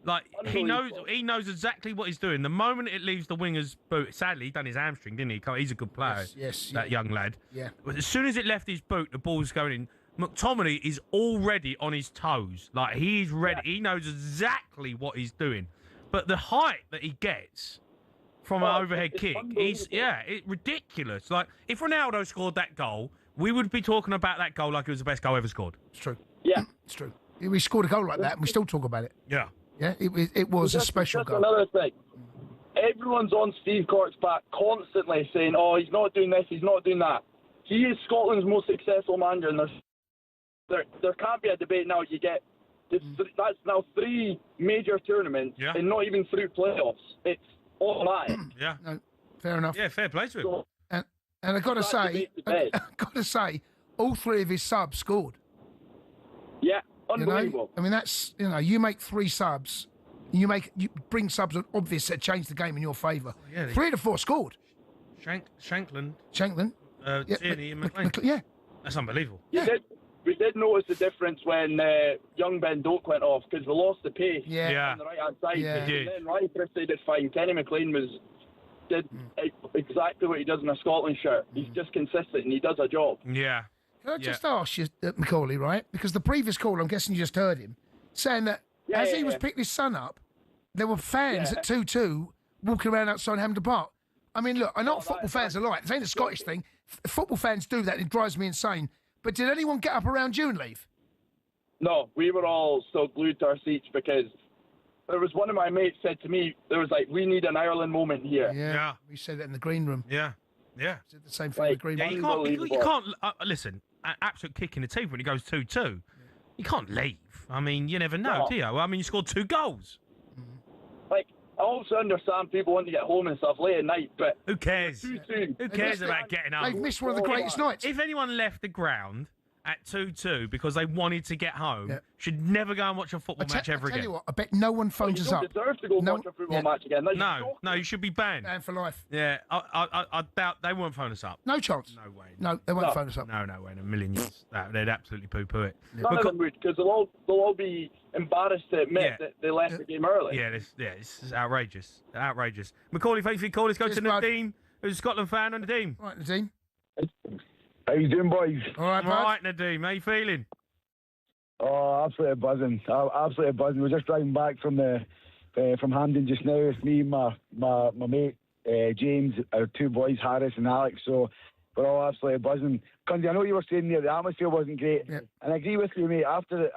like he knows exactly what he's doing. The moment it leaves the winger's boot, sadly, he done his hamstring, didn't he? He's a good player. Yes. That young lad. Yeah. But as soon as it left his boot, the ball's going in. McTominay is already on his toes. Like, he's ready. Yeah. He knows exactly what he's doing. But the height that he gets from an overhead kick is, it's ridiculous. Like, if Ronaldo scored that goal, we would be talking about that goal like it was the best goal ever scored. It's true. Yeah. It's true. We scored a goal like that and we still talk about it. Yeah. Yeah, it was a special goal. Another thing. Everyone's on Steve Cork's back constantly saying, oh, he's not doing this, he's not doing that. He is Scotland's most successful manager, and there can't be a debate now. You get that's now 3 major tournaments and not even through playoffs. It's automatic. Yeah. No, fair enough. Yeah, fair play to him. So, and I've got to say, all 3 of his subs scored. Yeah. Unbelievable. You know? I mean, that's, you make 3 subs, you bring subs on obvious that change the game in your favour. Oh, yeah, 3 of the 4 scored. Shankland. Tierney and McLean. Yeah. That's unbelievable. We did notice the difference when young Ben Doak went off because we lost the pace on the right-hand side. Yeah. And then Ryan Christie did fine. Kenny McLean did exactly what he does in a Scotland shirt. He's just consistent and he does a job. Yeah. Can I just ask you, Macaulay, right? Because the previous call, I'm guessing you just heard him, saying that as he was picking his son up, there were fans at 2-2 walking around outside Hampden Park. I mean, look, I know what football fans are like. This ain't a Scottish thing. Football fans do that and it drives me insane. But did anyone get up around you and leave? No, we were all still glued to our seats because there was one of my mates said to me, there was we need an Ireland moment here. Yeah. We said that in the green room. Yeah. Said the same thing in the green room. You can't listen, an absolute kick in the teeth when it goes 2-2. You can't leave. I mean, you never know, do you? I mean, you scored 2 goals. I also understand people want to get home and stuff late at night, but who cares? 2-2. Who cares about getting home? They've missed one of the greatest nights. If anyone left the ground at 2-2 because they wanted to get home, should never go and watch a football match ever again. I tell you what, I bet no one phones us up. You don't deserve to go watch a football match again. No, you should be banned. Banned for life. Yeah, I doubt they won't phone us up. No chance. No way. No, they won't phone us up. No way in a million years. They'd absolutely poo-poo it. None of them would, because they'll all be embarrassed to admit that they left the game early. Yeah, this is outrageous. Outrageous. Macaulay, thanks for your call. Let's go to Nadeem, who's a Scotland fan on Nadeem. Right, Nadeem. How you doing, boys? All right, bud. All right, Nadeem. How you feeling? Oh, absolutely buzzing. Absolutely buzzing. We're just driving back from Hampden just now. It's me and my mate, James, our two boys, Haaaaas and Alex. So we're all absolutely buzzing. Cundy, I know you were saying there the atmosphere wasn't great. And I agree with you, mate. After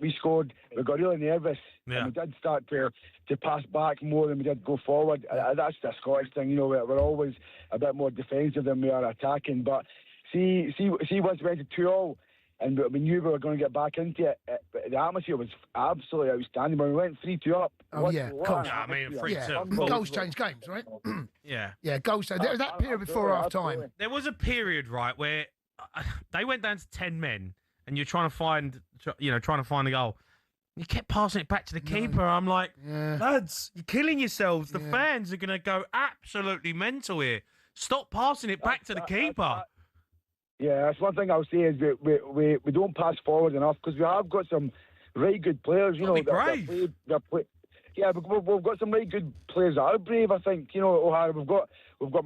we scored, we got really nervous. And we did start to pass back more than we did go forward. That's the Scottish thing, you know. We're always a bit more defensive than we are attacking. But see, once we went to 2-2, and we knew we were going to get back into it. The atmosphere was absolutely outstanding. When we went 3-2 up. Oh, yeah, of course. I mean, 3-2. Goals change games, right? Yeah. Yeah, goals. So there was that period before half-time. There was a period, right, where they went down to 10 men, and you're trying to find a goal. You kept passing it back to the keeper. I'm like, lads, you're killing yourselves. The fans are going to go absolutely mental here. Stop passing it back to the keeper. Yeah, that's one thing I'll say is we don't pass forward enough because we have got some right good players. You know, we've got some right good players that are brave. I think, you know, O'Hara. We've got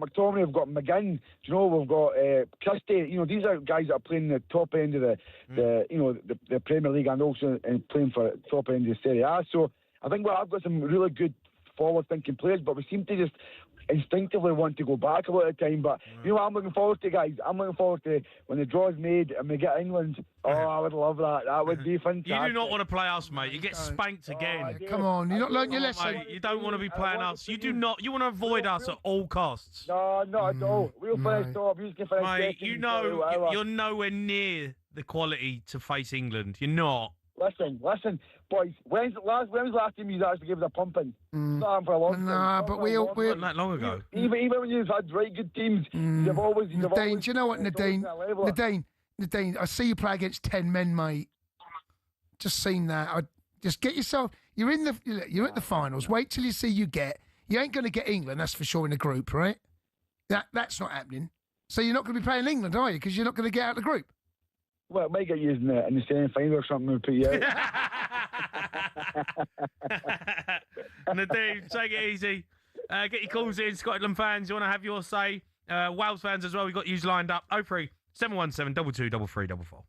McTominay, we've got McGinn. You know, we've got Christie. You know, these are guys that are playing the top end of the Premier League and also playing for the top end of the Serie A. So I think I've got some really good forward-thinking players, but we seem to just instinctively want to go back a lot of the time. But you know what I'm looking forward to, guys? I'm looking forward to when the draw's made and we get England. Oh, I would love that. That would be fantastic. You do not want to play us, mate. You get spanked again. Come on, you've not learned your lesson. Mate, you don't want to be playing us. You do not. You want to avoid us at all costs. No, not at all. We'll finish top. You can finish mate, second, you know you're nowhere near the quality to face England. You're not. Listen, boys. When was the last time you actually gave us a pumping? Not for a long time. Nah, but we're not that long ago. Even when you've had right good teams, you've always. Nadine, do you know what, Nadine? Nadine, I see you play against 10 men, mate. Just seen that. Just get yourself. You're at the finals. Wait till you see you get. You ain't going to get England, that's for sure, in the group, right? That's not happening. So you're not going to be playing England, are you? Because you're not going to get out of the group. Well, it might get used in the semi-final or something and put you out. Nadeem, take it easy. Get your calls in, Scotland fans. You want to have your say? Wales fans as well. We've got you lined up. 03 717 22 3344.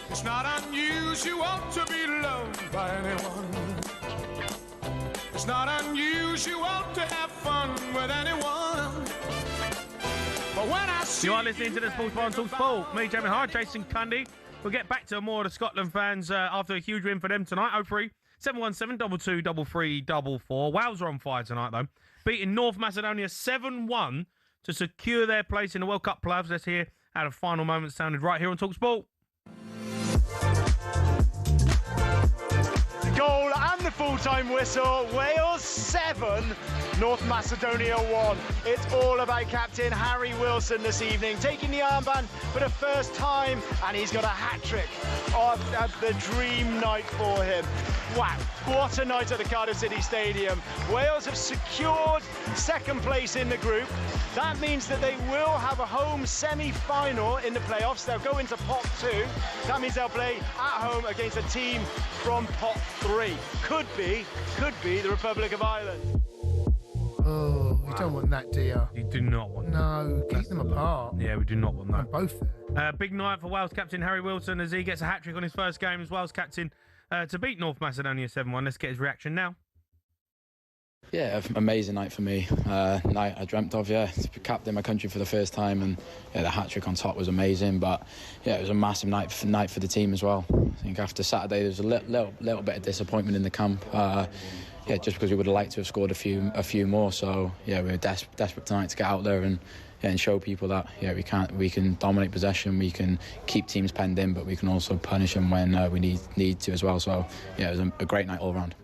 It's not unusual to be loved by anyone. It's not unusual to have fun with anyone. But when I see you are listening to the Sports Bar on talkSPORT. Me, Jamie O'Hara, Jason Cundy. We'll get back to more of the Scotland fans after a huge win for them tonight. 03 717 22 3344. Wales are on fire tonight, though. Beating North Macedonia 7-1 to secure their place in the World Cup playoffs. Let's hear how the final moments sounded right here on talkSPORT. Goal and the full-time whistle. Wales 7, North Macedonia 1. It's all about captain Harry Wilson this evening, taking the armband for the first time, and he's got a hat-trick of the dream night for him. Wow, what a night at the Cardiff City Stadium. Wales have secured second place in the group. That means that they will have a home semi-final in the playoffs. They'll go into pot 2. That means they'll play at home against a team from pot 3. Could be the Republic of Ireland. Oh, we don't want that, do you? You do not want that. No, keep them apart. Yeah, we do not want that. They're both there. Big night for Wales captain Harry Wilson as he gets a hat-trick on his first game as Wales captain to beat North Macedonia 7-1. Let's get his reaction now. Yeah, amazing night for me. Night I dreamt of, to be captain my country for the first time, and the hat-trick on top was amazing. But it was a massive night for the team as well. I think after Saturday there was a little bit of disappointment in the camp. Just because we would have liked to have scored a few more. So we were desperate tonight to get out there and show people that we can dominate possession, we can keep teams penned in, but we can also punish them when we need to as well. So it was a great night all round.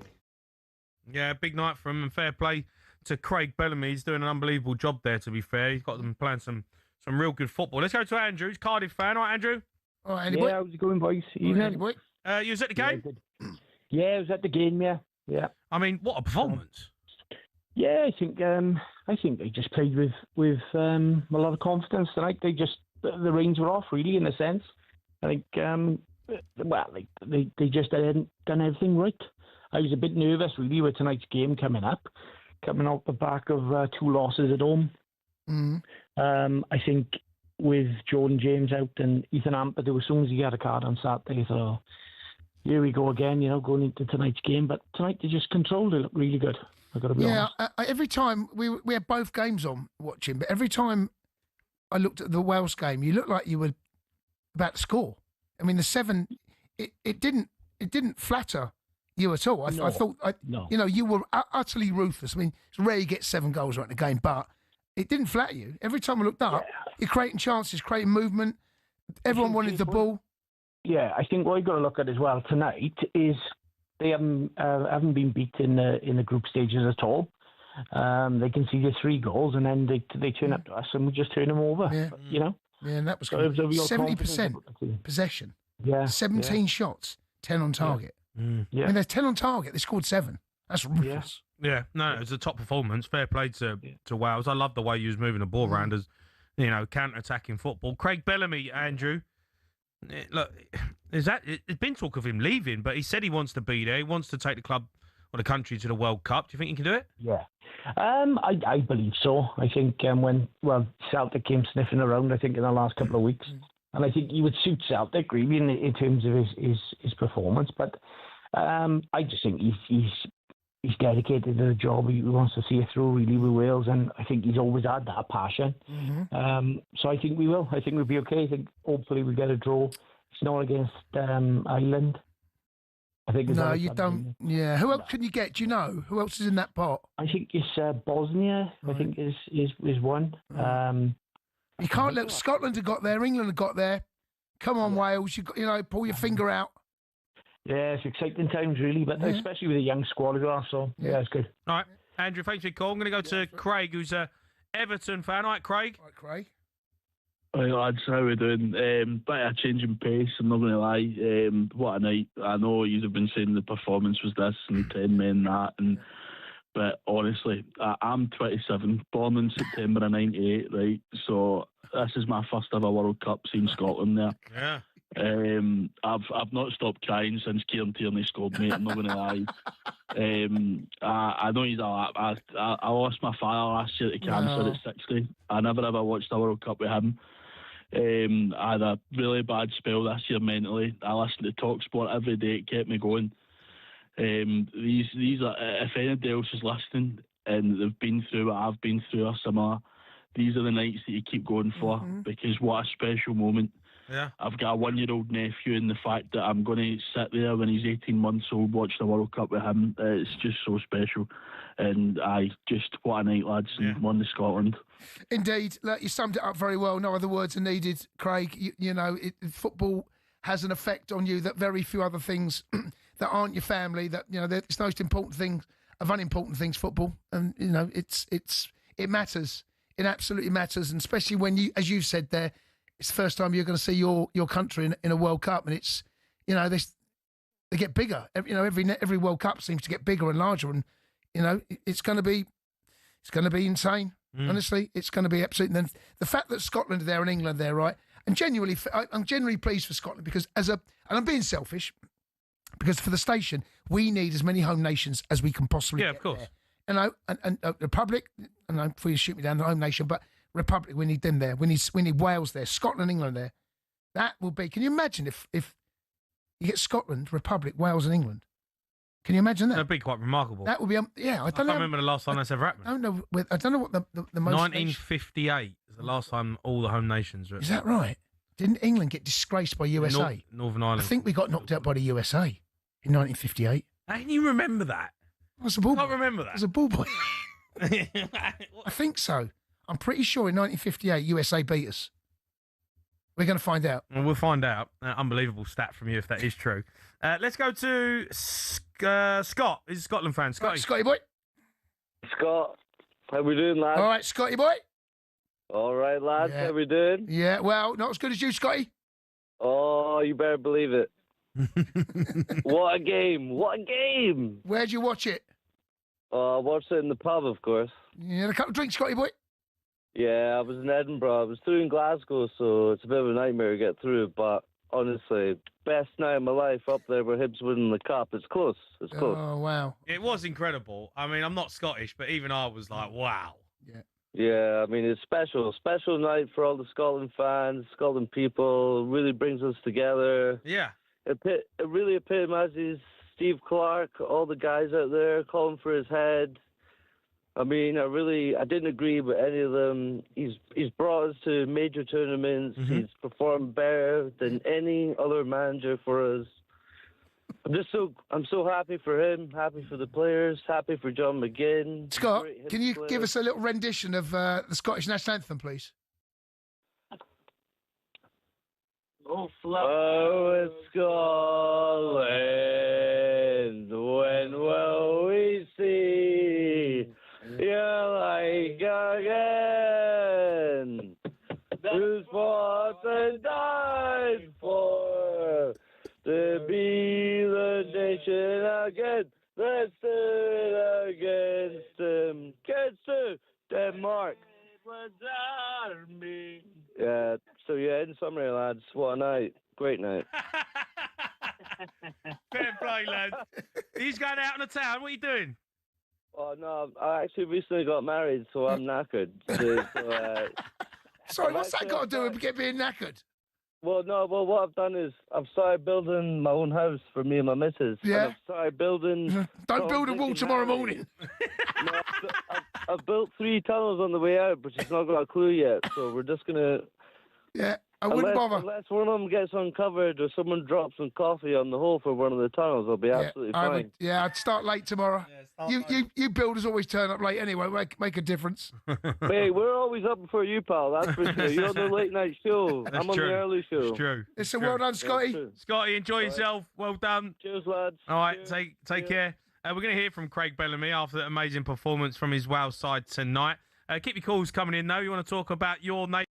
Yeah, big night for him, and fair play to Craig Bellamy. He's doing an unbelievable job there, to be fair. He's got them playing some real good football. Let's go to Andrew. He's a Cardiff fan. All right, Andrew? All right, Andy boy. How's it going, boys? Evening. Boy. You was at the game? Yeah, I was at the game, yeah. I mean, what a performance. Yeah, I think they just played with a lot of confidence tonight. The reins were off, really, in a sense. I think, they just hadn't done everything right. I was a bit nervous, really, with tonight's game coming out the back of 2 losses at home. Mm-hmm. I think with Jordan James out and Ethan Ampadu, as soon as he got a card on Saturday, I thought, here we go again, going into tonight's game. But tonight they just controlled it really good. I've got to be honest. Every time we had both games on watching, but every time I looked at the Wales game, you looked like you were about to score. I mean, the 7, it didn't flatter you at all. I thought, you were utterly ruthless. I mean, it's rare you get 7 goals right in the game, but it didn't flatter you. Every time I looked up, you're creating chances, creating movement. Everyone wanted the ball. Yeah, I think what you've got to look at as well tonight is they haven't been beat in the group stages at all. They conceded 3 goals, and then they turn up to us, and we just turn them over. Yeah. Yeah, and that was 70% possession. Yeah, 17 shots, 10 on target. Yeah. I mean, they're 10 on target. They scored 7. That's ruthless. Yeah, no, it was a top performance. Fair play to Wales. I love the way you was moving the ball around as, counter-attacking football. Craig Bellamy, Andrew. Look, there's been talk of him leaving, but he said he wants to be there. He wants to take the club or the country to the World Cup. Do you think he can do it? Yeah. I believe so. I think when Celtic came sniffing around, I think, in the last couple of weeks, and I think he would suit Celtic really in terms of his performance. But I just think he's dedicated to the job. He wants to see it through really with Wales, and I think he's always had that passion. Mm-hmm. So I think we will. I think we'll be okay. I think hopefully we'll get a draw. It's not against Ireland. I think. No, you don't. Yeah. Who else can you get? Do you know who else is in that pot? I think it's Bosnia. Right. I think is one. You can't let Scotland have got there. England have got there. Come on, Wales. You pull your finger out. Yeah, it's exciting times, really, but especially with a young squad as well. So, it's good. All right, Andrew, thanks for your call. I'm going to go to Craig, who's a Everton fan. All right, Craig. All right, Craig. Hi, lads. How we doing? Bit of a change in pace, I'm not going to lie. What a night. I know you've been saying the performance was this and 10 men that, but honestly, I'm 27, born in September of 98, right? So this is my first ever World Cup seeing Scotland there. Yeah. I've not stopped crying since Kieran Tierney scored, mate. I'm not going to lie. I know I lost my father last year to cancer at 60. I never ever watched a World Cup with him. I had a really bad spell this year mentally. I listened to talkSPORT every day. It kept me going. These are, if anybody else is listening and they've been through what I've been through or similar, these are the nights that you keep going for, because what a special moment. Yeah. I've got a 1-year-old nephew, and the fact that I'm going to sit there when he's 18 months old, watch the World Cup with him, it's just so special. And what a night, lads, and won to Scotland. Indeed. Look, you summed it up very well. No other words are needed, Craig. You know, football has an effect on you that very few other things that aren't your family, that, you know, it's the most important thing of unimportant things, football. And, you know, it matters. It absolutely matters. And especially when you, as you've said there, it's the first time you're going to see your country in a World Cup. And it's, you know, they get bigger. Every World Cup seems to get bigger and larger. And, you know, it's going to be insane. Honestly, it's going to be absolutely. And the fact that Scotland are there and England are there, right? And I'm genuinely pleased for Scotland, because and I'm being selfish, because for the station, we need as many home nations as we can possibly get. Yeah, of course. There. And Republic, and before you shoot me down, the home nation, but Republic, we need them there. We need Wales there, Scotland, England there. That will be. Can you imagine if you get Scotland, Republic, Wales, and England? Can you imagine that? That'd be quite remarkable. That would be. I can't remember the last time that's ever happened. I don't know what the most. 1958 is the last time all the home nations were. Is that right? Didn't England get disgraced by USA? Northern Ireland. I think we got knocked out by the USA in 1958. How can you remember that? I was a ball boy. I can't remember that. I was a ball boy. I think so. I'm pretty sure in 1958 USA beat us. We're going to find out. Well, we'll find out. Unbelievable stat from you if that is true. Let's go to Scott. He's a Scotland fan. Scotty. Right, Scotty boy. Scott, how we doing, lads? All right, Scotty boy. All right, lads, Yeah. how we doing? Yeah, well, not as good as you, Scotty. Oh, you better believe it. What a game. What a game. Where'd you watch it? I watched it in the pub, of course. You had a couple of drinks, Scotty boy? Yeah, I was in Edinburgh. I was through in Glasgow, so it's a bit of a nightmare to get through, but honestly, best night of my life up there where Hibs winning the cup. It's close. It's close. Oh, wow. It was incredible. I mean, I'm not Scottish, but even I was like, wow. Yeah. Yeah, I mean, it's special. Special night for all the Scotland fans, Scotland people. It really brings us together. Yeah. It really epitomizes Steve Clark, all the guys out there calling for his head. I mean, I didn't agree with any of them. He's brought us to major tournaments. Mm-hmm. He's performed better than any other manager for us. I'm so happy for him, happy for the players, happy for John McGinn. Scott, can you give us a little rendition of the Scottish national anthem, please? Oh, it's Scotland, when will we see you like again? Who's fought and died for to be the nation again? Let's do it against them. Against Denmark. Yeah, so yeah, in summary, lads, what a night. Great night. Fair play, lad. He's going out in the town. What are you doing? Oh, no, I actually recently got married, so I'm knackered. Sorry, what's that got to do with being knackered? Well, what I've done is I've started building my own house for me and my missus. Yeah. And I've started building... Don't build a wall tomorrow morning. No, I've built 3 tunnels on the way out, but she's not got a clue yet, so we're just going to... Yeah, I wouldn't bother. Unless one of them gets uncovered or someone drops some coffee on the hole for one of the tunnels, I'll be absolutely fine. I'd start late tomorrow. You builders always turn up late anyway. Make a difference. Hey, we're always up before you, pal. That's for sure. You're on the late night show. I'm on the early show. It's true. Listen, well done, Scotty. Scotty, enjoy yourself. Well done. Cheers, lads. All right, take care. We're going to hear from Craig Bellamy after that amazing performance from his Wales side tonight. Keep your calls coming in, though. You want to talk about your nation?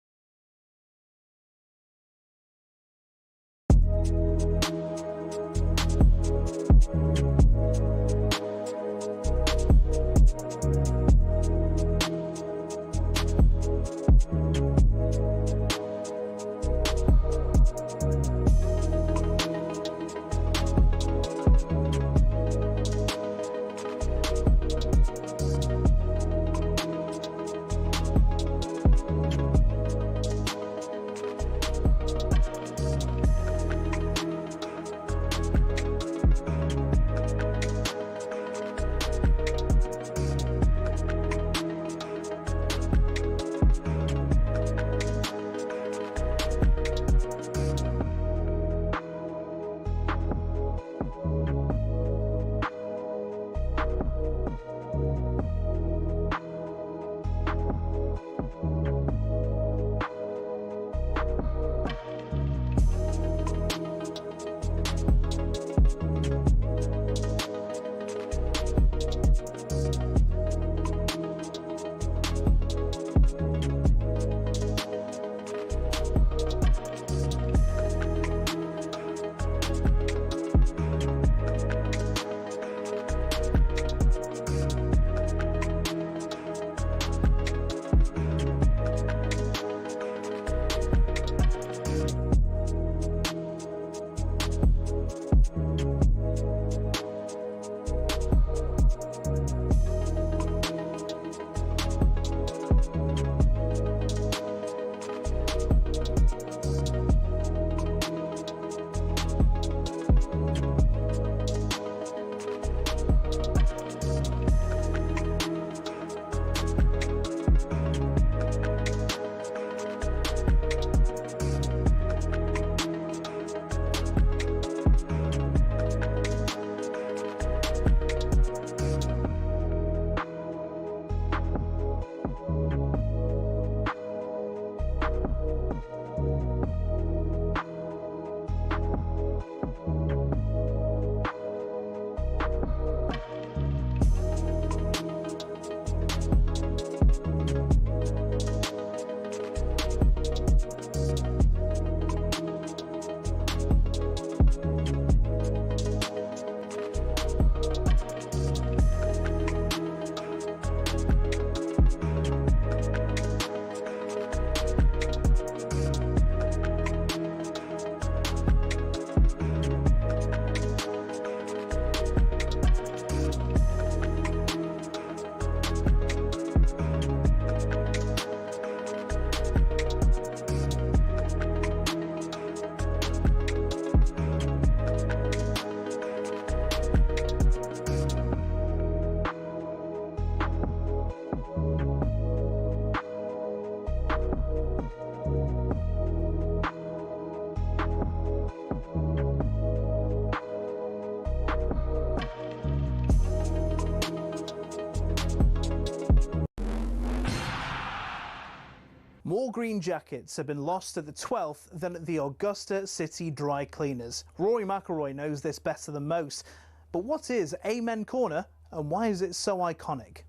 More green jackets have been lost at the 12th than at the Augusta City Dry Cleaners. Rory McIlroy knows this better than most. But what is Amen Corner and why is it so iconic?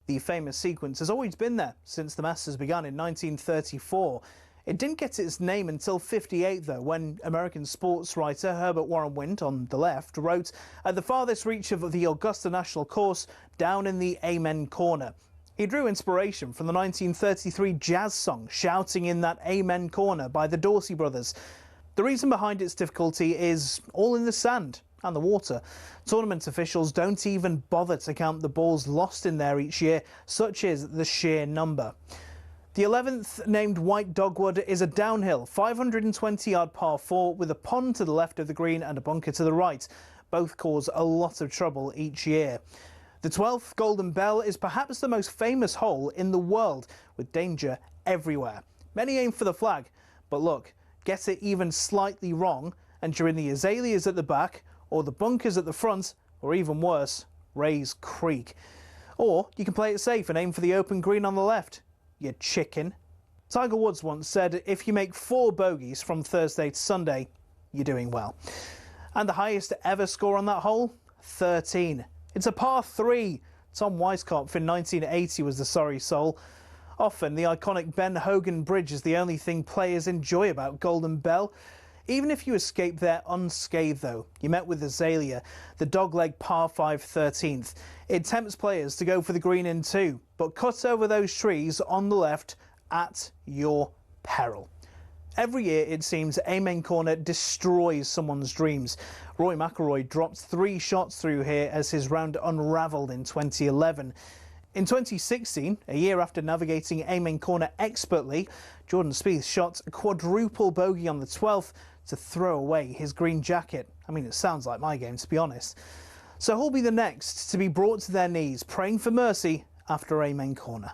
The famous sequence has always been there since the Masters began in 1934. It didn't get its name until '58 though, when American sports writer Herbert Warren Wind, on the left, wrote, "At the farthest reach of the Augusta National Course, down in the Amen Corner." He drew inspiration from the 1933 jazz song Shouting in That Amen Corner by the Dorsey Brothers. The reason behind its difficulty is all in the sand and the water. Tournament officials don't even bother to count the balls lost in there each year, such is the sheer number. The 11th, named White Dogwood, is a downhill 520-yard par 4 with a pond to the left of the green and a bunker to the right. Both cause a lot of trouble each year. The 12th, Golden Bell, is perhaps the most famous hole in the world, with danger everywhere. Many aim for the flag, but look, get it even slightly wrong, and you're in the azaleas at the back, or the bunkers at the front, or even worse, Rays Creek. Or you can play it safe and aim for the open green on the left, you chicken. Tiger Woods once said, if you make 4 bogeys from Thursday to Sunday, you're doing well. And the highest ever score on that hole? 13. It's a par 3. Tom Weiskopf in 1980 was the sorry soul. Often the iconic Ben Hogan Bridge is the only thing players enjoy about Golden Bell. Even if you escape there unscathed though, you met with Azalea, the dogleg par 5 13th. It tempts players to go for the green in 2, but cut over those trees on the left at your peril. Every year, it seems, Amen Corner destroys someone's dreams. Rory McIlroy dropped 3 shots through here as his round unravelled in 2011. In 2016, a year after navigating Amen Corner expertly, Jordan Spieth shot a quadruple bogey on the 12th to throw away his green jacket. I mean, it sounds like my game, to be honest. So who'll be the next to be brought to their knees, praying for mercy after Amen Corner?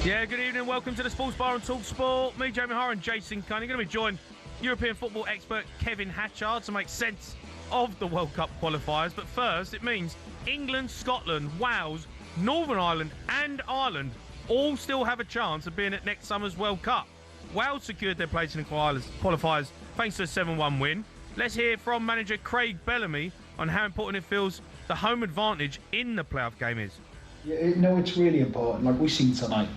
Yeah, good evening. Welcome to the Sports Bar on talkSPORT. Me, Jamie O'Hara, and Jason Cundy. Going to be joined European football expert Kevin Hatchard to make sense of the World Cup qualifiers. But first, it means England, Scotland, Wales, Northern Ireland and Ireland all still have a chance of being at next summer's World Cup. Wales secured their place in the qualifiers thanks to a 7-1 win. Let's hear from manager Craig Bellamy on how important it feels the home advantage in the playoff game is. Yeah, no, it's really important. Like we've seen tonight,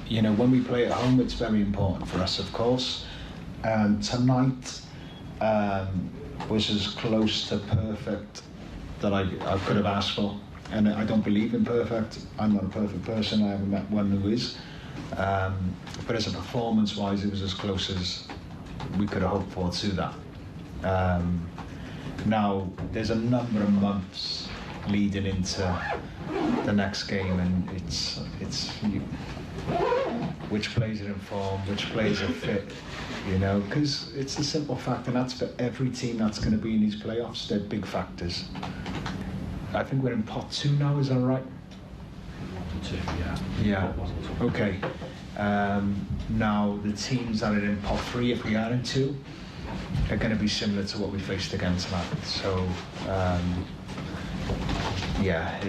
you know, when we play at home, it's very important for us, of course. Tonight was as close to perfect that I could have asked for. And I don't believe in perfect. I'm not a perfect person. I haven't met one who is. But as a performance-wise, it was as close as we could have hoped for to that. Now, there's a number of months leading into the next game, and it's which players are in form, which players are fit. You know, because it's a simple fact, and that's for every team that's going to be in these playoffs. They're big factors. I think we're in pot 2 now, is that right? Pot 2, yeah. Yeah, okay. Now, the teams that are in pot 3, if we are in 2, are going to be similar to what we faced again tonight. So, yeah,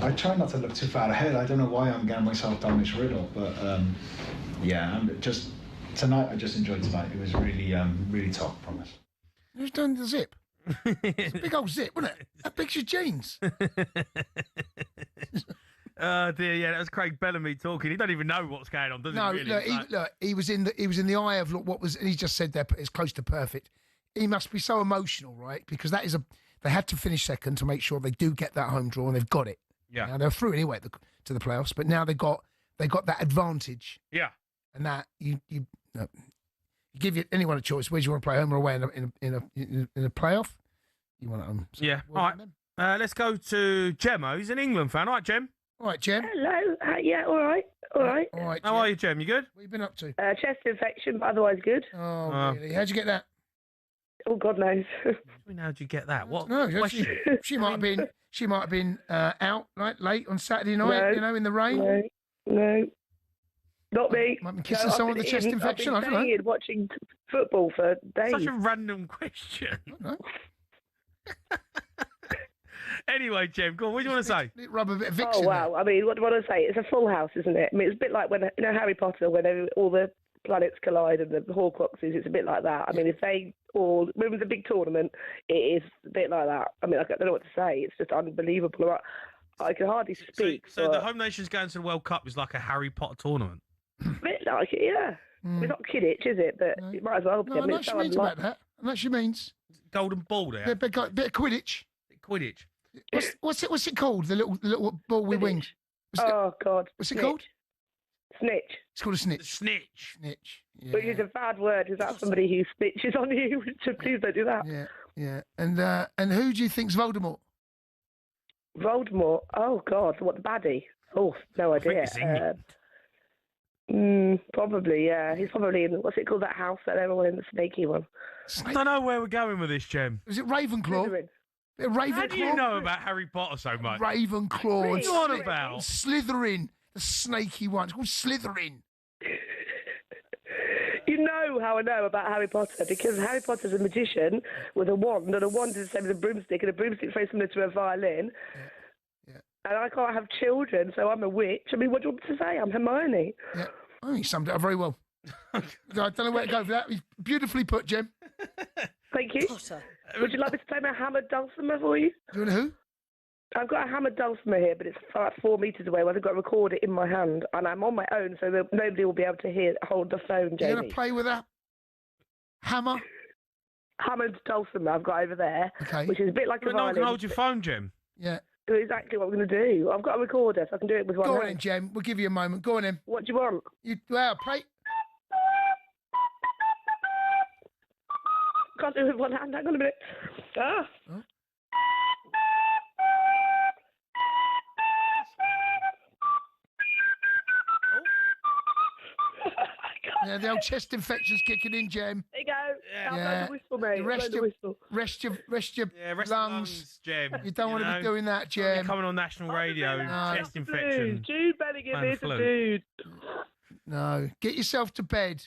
I try not to look too far ahead. I don't know why I'm getting myself down this riddle, but yeah, tonight I just enjoyed tonight. It was really, really top, I promise. Who's done the zip? It's a big old zip, wasn't it? That big's your jeans. Oh dear, yeah, that was Craig Bellamy talking. He don't even know what's going on, does he? No, Really? look, he was in the eye of what was, and he just said that it's close to perfect. He must be so emotional, right? Because they had to finish second to make sure they do get that home draw, and they've got it. Yeah. Now they're through anyway to the playoffs, but now they got that advantage. Yeah. And that you give anyone a choice. Where do you want to play, home or away in a playoff? You want it home. So yeah. All right. Let's go to Gemmo. He's an England fan. All right, Gem. All right, Gem. Hello. Yeah, all right. All right. All right. How are you, Gem? You good? What have you been up to? Chest infection, but otherwise good. Oh, really? How'd you get that? Oh, God knows. How'd you get that? What? No, she might have been out like late on Saturday night. You know, in the rain. No. Not me. Might be kissing someone with a chest infection. I don't know. I've been watching football for days. Such a random question. Anyway, Jem, go on. What do you want to say? Rub a bit of Vicks Oh, in wow. I mean, what do I say? It's a full house, isn't it? I mean, it's a bit like when, Harry Potter, when all the planets collide and the Horcruxes, it's a bit like that. I mean, if they all, when it's a big tournament, it is a bit like that. I mean, I don't know what to say. It's just unbelievable. I can hardly speak. So the home nations going to the World Cup is like a Harry Potter tournament? A bit like it, yeah. It's not Kidditch, is it? But it might as well be. No, I know what she means about that. I know what she means. Golden ball there. Yeah, bit of Quidditch. Quidditch. What's it called? The little ball with wings. Oh, God. What's it called? Snitch. It's called a snitch. Snitch. Yeah. Which is a bad word. Is that somebody who snitches on you? So please don't do that. Yeah. And who do you think's Voldemort? Voldemort? Oh, God. What, the baddie? Oh, no idea. Probably, yeah. He's probably in, what's it called, that house that everyone in, the snaky one. I don't know where we're going with this, Jem. Is it Ravenclaw? Ravenclaw? How do you know about Harry Potter so much? Ravenclaw. What are you on about? Slytherin. The snaky one. It's called Slytherin. You know how I know about Harry Potter, because Harry Potter's a magician with a wand, and a wand is the same as a broomstick, and a broomstick very similar to a violin. And I can't have children, so I'm a witch. I mean, what do you want me to say? I'm Hermione. Yeah. I think you summed it up very well. I don't know where to go for that. Beautifully put, Jem. Thank you. Would you like me to play my hammered dulcimer for you? You want who? I've got a hammered dulcimer here, but it's about 4 metres away. I've got to record it in my hand, and I'm on my own, so that nobody will be able to hold the phone, Jamie. You're going to play with that hammer? Hammered dulcimer I've got over there, which is a bit like a violin. No one can hold your phone, Jem. Yeah. That's exactly what I'm going to do. I've got a recorder, so I can do it with one hand. Go on in, Jem. We'll give you a moment. Go on in. What do you want? Play. Can't do it with one hand. Hang on a minute. Oh. Yeah, the old chest infection's kicking in, Jem. There you go. Blow the whistle, mate. Rest your lungs, Jem. You don't want to be doing that, Jem. Coming on national radio, chest infection. Jude Bellingham is a dude. No, get yourself to bed.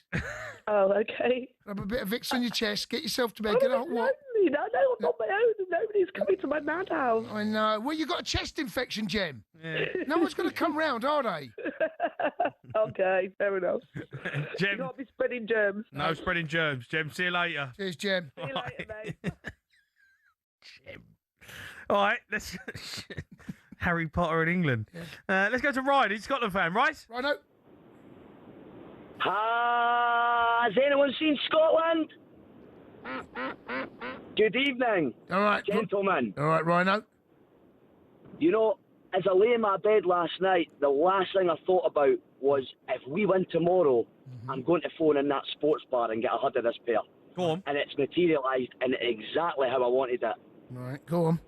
Oh, okay. Rub a bit of Vicks on your chest. Get yourself to bed. Get a hot water. No, I'm on my own. Nobody's coming to my madhouse. I know. Well, you got a chest infection, Jem. Yeah. No one's going to come round, are they? Okay, fair enough. Jem. You can't be spreading germs. No spreading germs. Jem, see you later. Cheers, Jem. See you later, mate. Jem. All right, let's... Harry Potter in England. Yeah. Let's go to Ryan. He's a Scotland fan, right? Righto. Has anyone seen Scotland? Good evening. All right. Gentlemen. All right, Rhino. You know, as I lay in my bed last night, the last thing I thought about was, if we win tomorrow, I'm going to phone in that sports bar and get a hud of this pair. Go on. And it's materialised in exactly how I wanted it. All right, go on.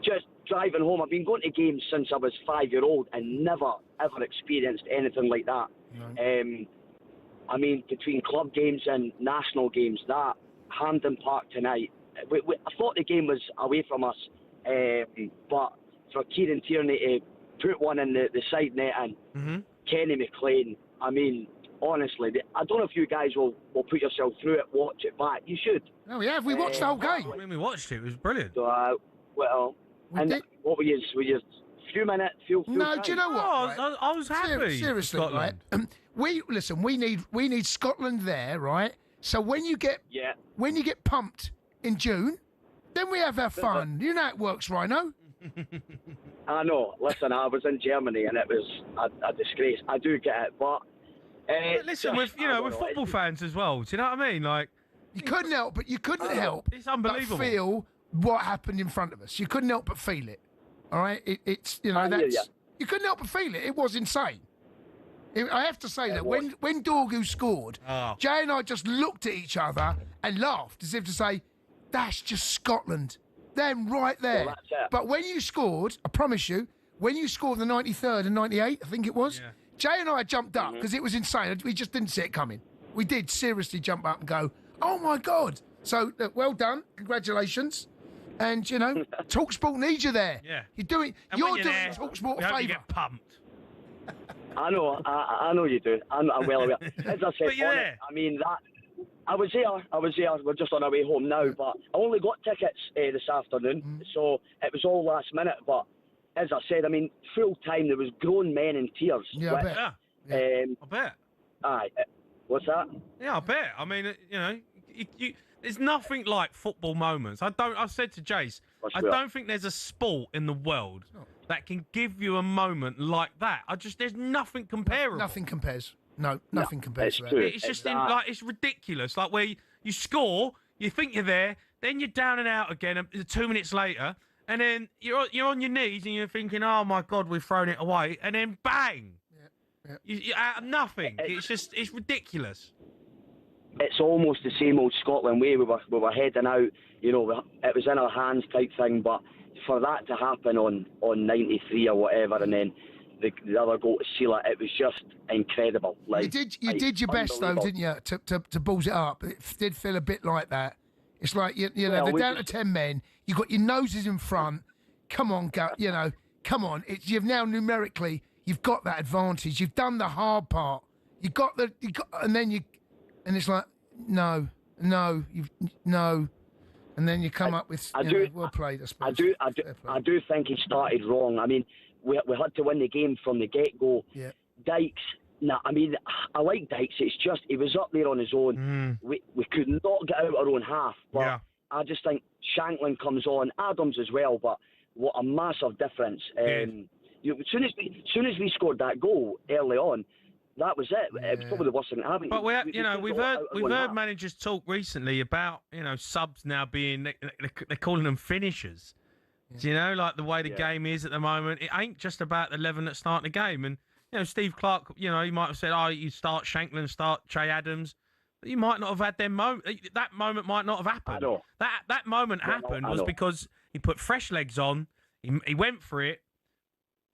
Just driving home. I've been going to games since I was 5-year-old and never, ever experienced anything like that. Right. I mean, between club games and national games, that Hampden Park tonight, I thought the game was away from us, but for Kieran Tierney to put one in the side net and Kenny McLean, I mean, honestly, I don't know if you guys will put yourself through it, watch it back. You should. Oh, yeah, we watched the whole game. When we watched it, it was brilliant. So, what were you few minutes? No, do you know what? Oh, I was happy. Seriously, Scotland. right? We need Scotland there, right? So when you get pumped in June, then we have our fun. You know how it works, Rhino. I know. Listen, I was in Germany and it was a disgrace. I do get it, but listen, we're football fans as well. Do you know what I mean? Like you couldn't help, but it's unbelievable. But feel what happened in front of us. You couldn't help but feel it. All right, it's you couldn't help but feel it. It was insane. I have to say that when Dorgu scored, Jay and I just looked at each other and laughed as if to say, "That's just Scotland." Them right there. Well, that's it. But when you scored, I promise you, when you scored the 93rd and 98, I think it was, Jay and I jumped up because it was insane. We just didn't see it coming. We did seriously jump up and go, "Oh my God!" So well done, congratulations. And, you know, talkSPORT needs you there. Yeah. You're doing there, talkSPORT we a hope favour. you get pumped. I know you do. I'm well aware. As I said, But you're there. I mean, I was there. We're just on our way home now, but I only got tickets this afternoon, so it was all last minute. But as I said, I mean, full time, there was grown men in tears. Yeah, I bet. I bet. Aye. What's that? Yeah, I bet. I mean, you know, there's nothing like football moments. I've said to Jace, I don't think there's a sport in the world that can give you a moment like that. There's nothing comparable. Nothing compares. No, nothing compares to that. true. It's just it's ridiculous. Like where you score, you think you're there, then you're down and out again 2 minutes later, and then you're on your knees and you're thinking, "Oh my God, we've thrown it away," and then bang, you're out of nothing. It's ridiculous. It's almost the same old Scotland way. We were heading out, you know, it was in our hands type thing, but for that to happen on 93 or whatever, and then the other goal to seal it, it was just incredible. Like, you did your best though, didn't you, to balls it up? It did feel a bit like that. It's like you know they're down to 10 men. You got your noses in front. Come on, come on. You've now numerically you've got that advantage. You've done the hard part. And it's like, no, and then you come up with well played. I suppose. I do think he started wrong. I mean, we had to win the game from the get go. Yeah. Dykes. I mean, I like Dykes. It's just he was up there on his own. We could not get out our own half. But I just think Shanklin comes on, Adams as well. But what a massive difference! As soon as we scored that goal early on. That was it. It was probably the worst thing that happened. But we've heard managers talk recently about subs now being they're calling them finishers. Do you know, like the way the game is at the moment, it ain't just about the 11 that start the game. And Steve Clarke, he might have said, "Oh, you start Shanklin, start Che Adams." But you might not have had them moment. That moment might not have happened. I know. That moment happened was because he put fresh legs on. He went for it.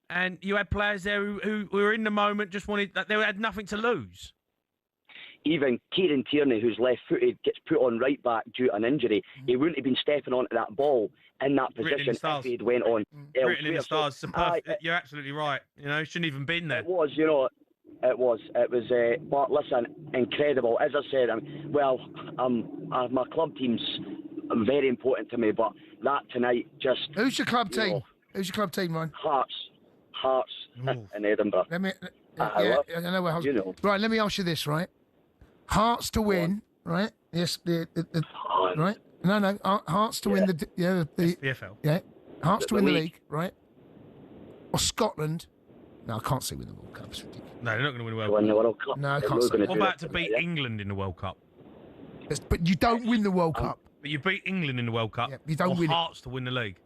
And you had players there who were in the moment, just wanted that they had nothing to lose. Even Kieran Tierney, who's left-footed, gets put on right back due to an injury. He wouldn't have been stepping onto that ball in that position if he'd went on elsewhere. Written in the stars. You're absolutely right. Shouldn't even been there. It was, It was. But listen, incredible. As I said, my club team's very important to me. But that tonight just. Who's your club team? Who's your club team, Ryan? Hearts in Edinburgh. I know where Right, let me ask you this, right? Hearts to win, right? Yes, right? No, Hearts to win the PFL. Yeah, Hearts to win the league, right? Or Scotland? No, I can't see win the World Cup. It's ridiculous. No, they're not going to win the World Cup. No, I can't see. What about to beat England in the World Cup? But you don't win the World Cup. But you beat England in the World Cup. Yeah, you don't win Hearts to win the league.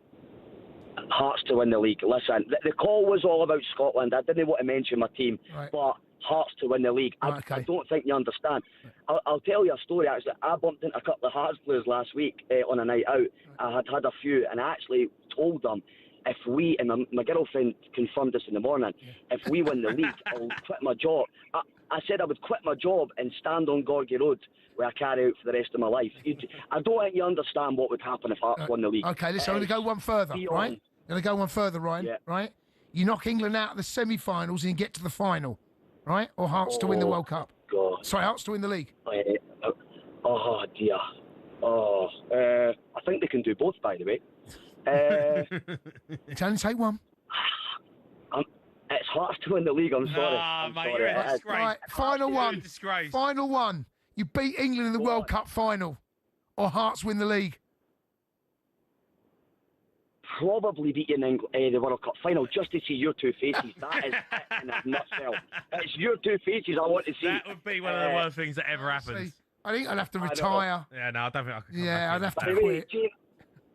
Hearts to win the league. Listen, the call was all about Scotland. I didn't want to mention my team, but Hearts to win the league. I don't think you understand. I'll tell you a story, actually. I bumped into a couple of Hearts players last week on a night out. I had a few, and I actually told them, if we, and my girlfriend confirmed this in the morning, if we win the league, I'll quit my job. I said I would quit my job and stand on Gorgie Road, where I carry out for the rest of my life. I don't think you understand what would happen if Hearts won the league. Okay, listen, I'm going to go one further, right? I'm going to go one further, Ryan, right? You knock England out of the semi-finals and you get to the final, right? Or Hearts to win the World Cup. God. Sorry, Hearts to win the league. Oh, dear. I think they can do both, by the way. Can say one. It's Hearts to win the league, I'm sorry. Ah, mate, sorry. you're a disgrace. Right, final one. Disgrace. Final one. You beat England in the World Cup final, or Hearts win the league. Probably beating the World Cup final just to see your two faces. That is it in a nutshell. It's your two faces I want to see. That would be one of the worst things that ever happens. I think I'd have to retire. Yeah, no, I don't think I could. Yeah, I'd have to Anyway, quit.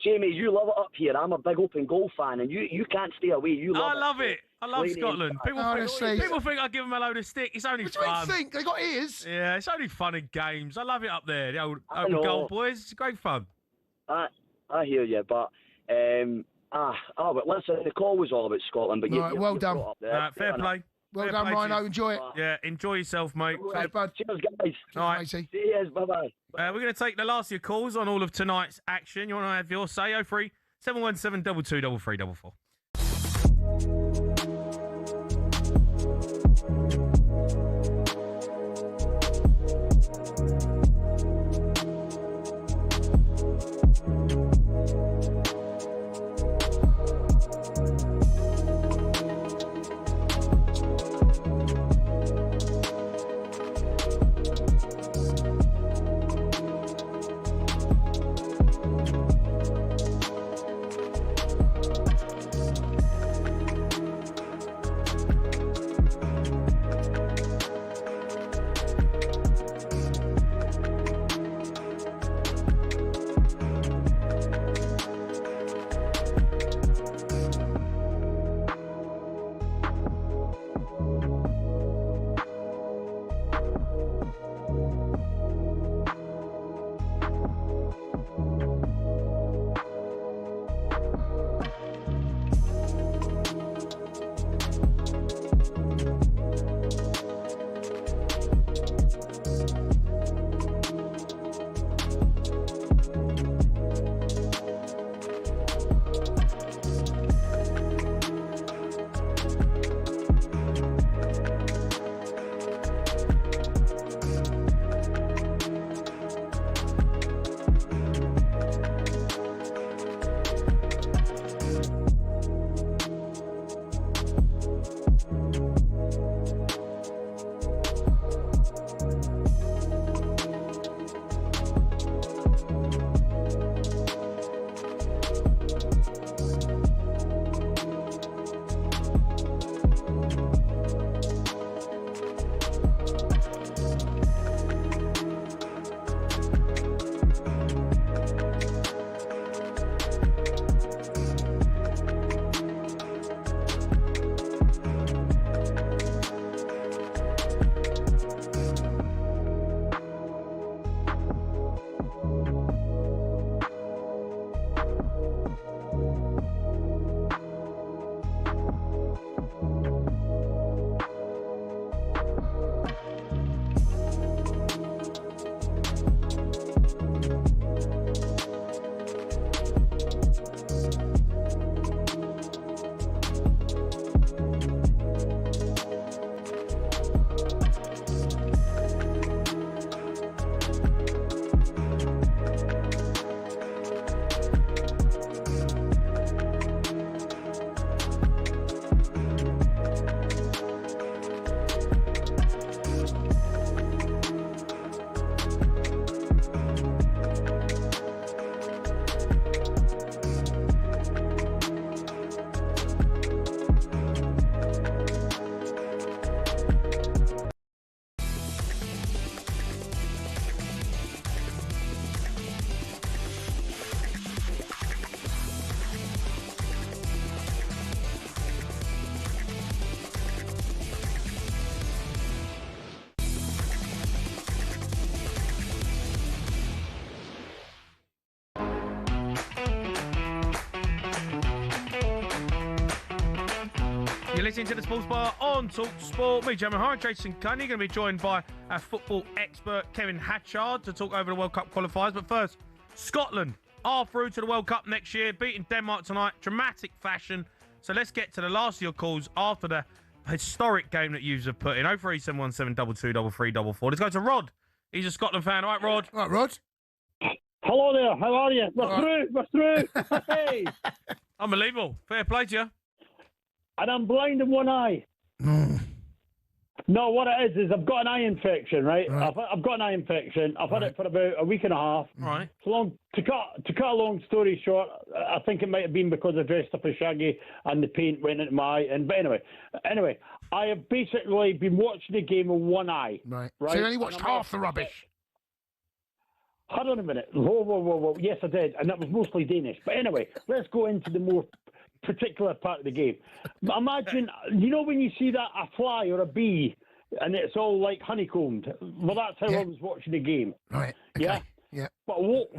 Jamie, you love it up here. I'm a big open goal fan, and you can't stay away. You love it. I love it. I love Scotland. People think I give them a load of stick. It's only What fun. do you think? They got ears. Yeah, it's only fun in games. I love it up there. The old I open know. goal boys. It's great fun. I hear you, but but listen, the call was all about Scotland. But Right, well done. Fair play. Well Fair done, play to Rhino. you. Enjoy it. Yeah, enjoy yourself, mate. Cheers, bud. Cheers, guys. All right. Cheers. Bye-bye. We're going to take the last of your calls on all of tonight's action. You want to have your say? 03 717 22 3344. listening to the Sports Bar on talkSPORT. Me, Jamie O'Hara, Jason Cundy, going to be joined by our football expert Kevin Hatchard to talk over the World Cup qualifiers. But first, Scotland are through to the World Cup next year, beating Denmark tonight, dramatic fashion. So let's get to the last of your calls after the historic game that you have put in. 03717 223344. Let's go to Rod. He's a Scotland fan. All right, Rod. All right, Rod. Hello there. How are you? We're through. We're through. Hey. Unbelievable. Fair play to you. And I'm blind in one eye. No, what it is I've got an eye infection, right? I've got an eye infection. I've had it for about a week and a half. Right. So to cut a long story short, I think it might have been because I dressed up as Shaggy and the paint went into my eye. But anyway, I have basically been watching the game with one eye. Right. Right. So you only watched half the rubbish. Hold on a minute. Whoa. Yes, I did. And that was mostly Danish. But anyway, let's go into the more particular part of the game. Imagine, you know when you see that a fly or a bee and it's all like honeycombed? Well, that's how I was watching the game. Right. Okay. Yeah? Yeah. But what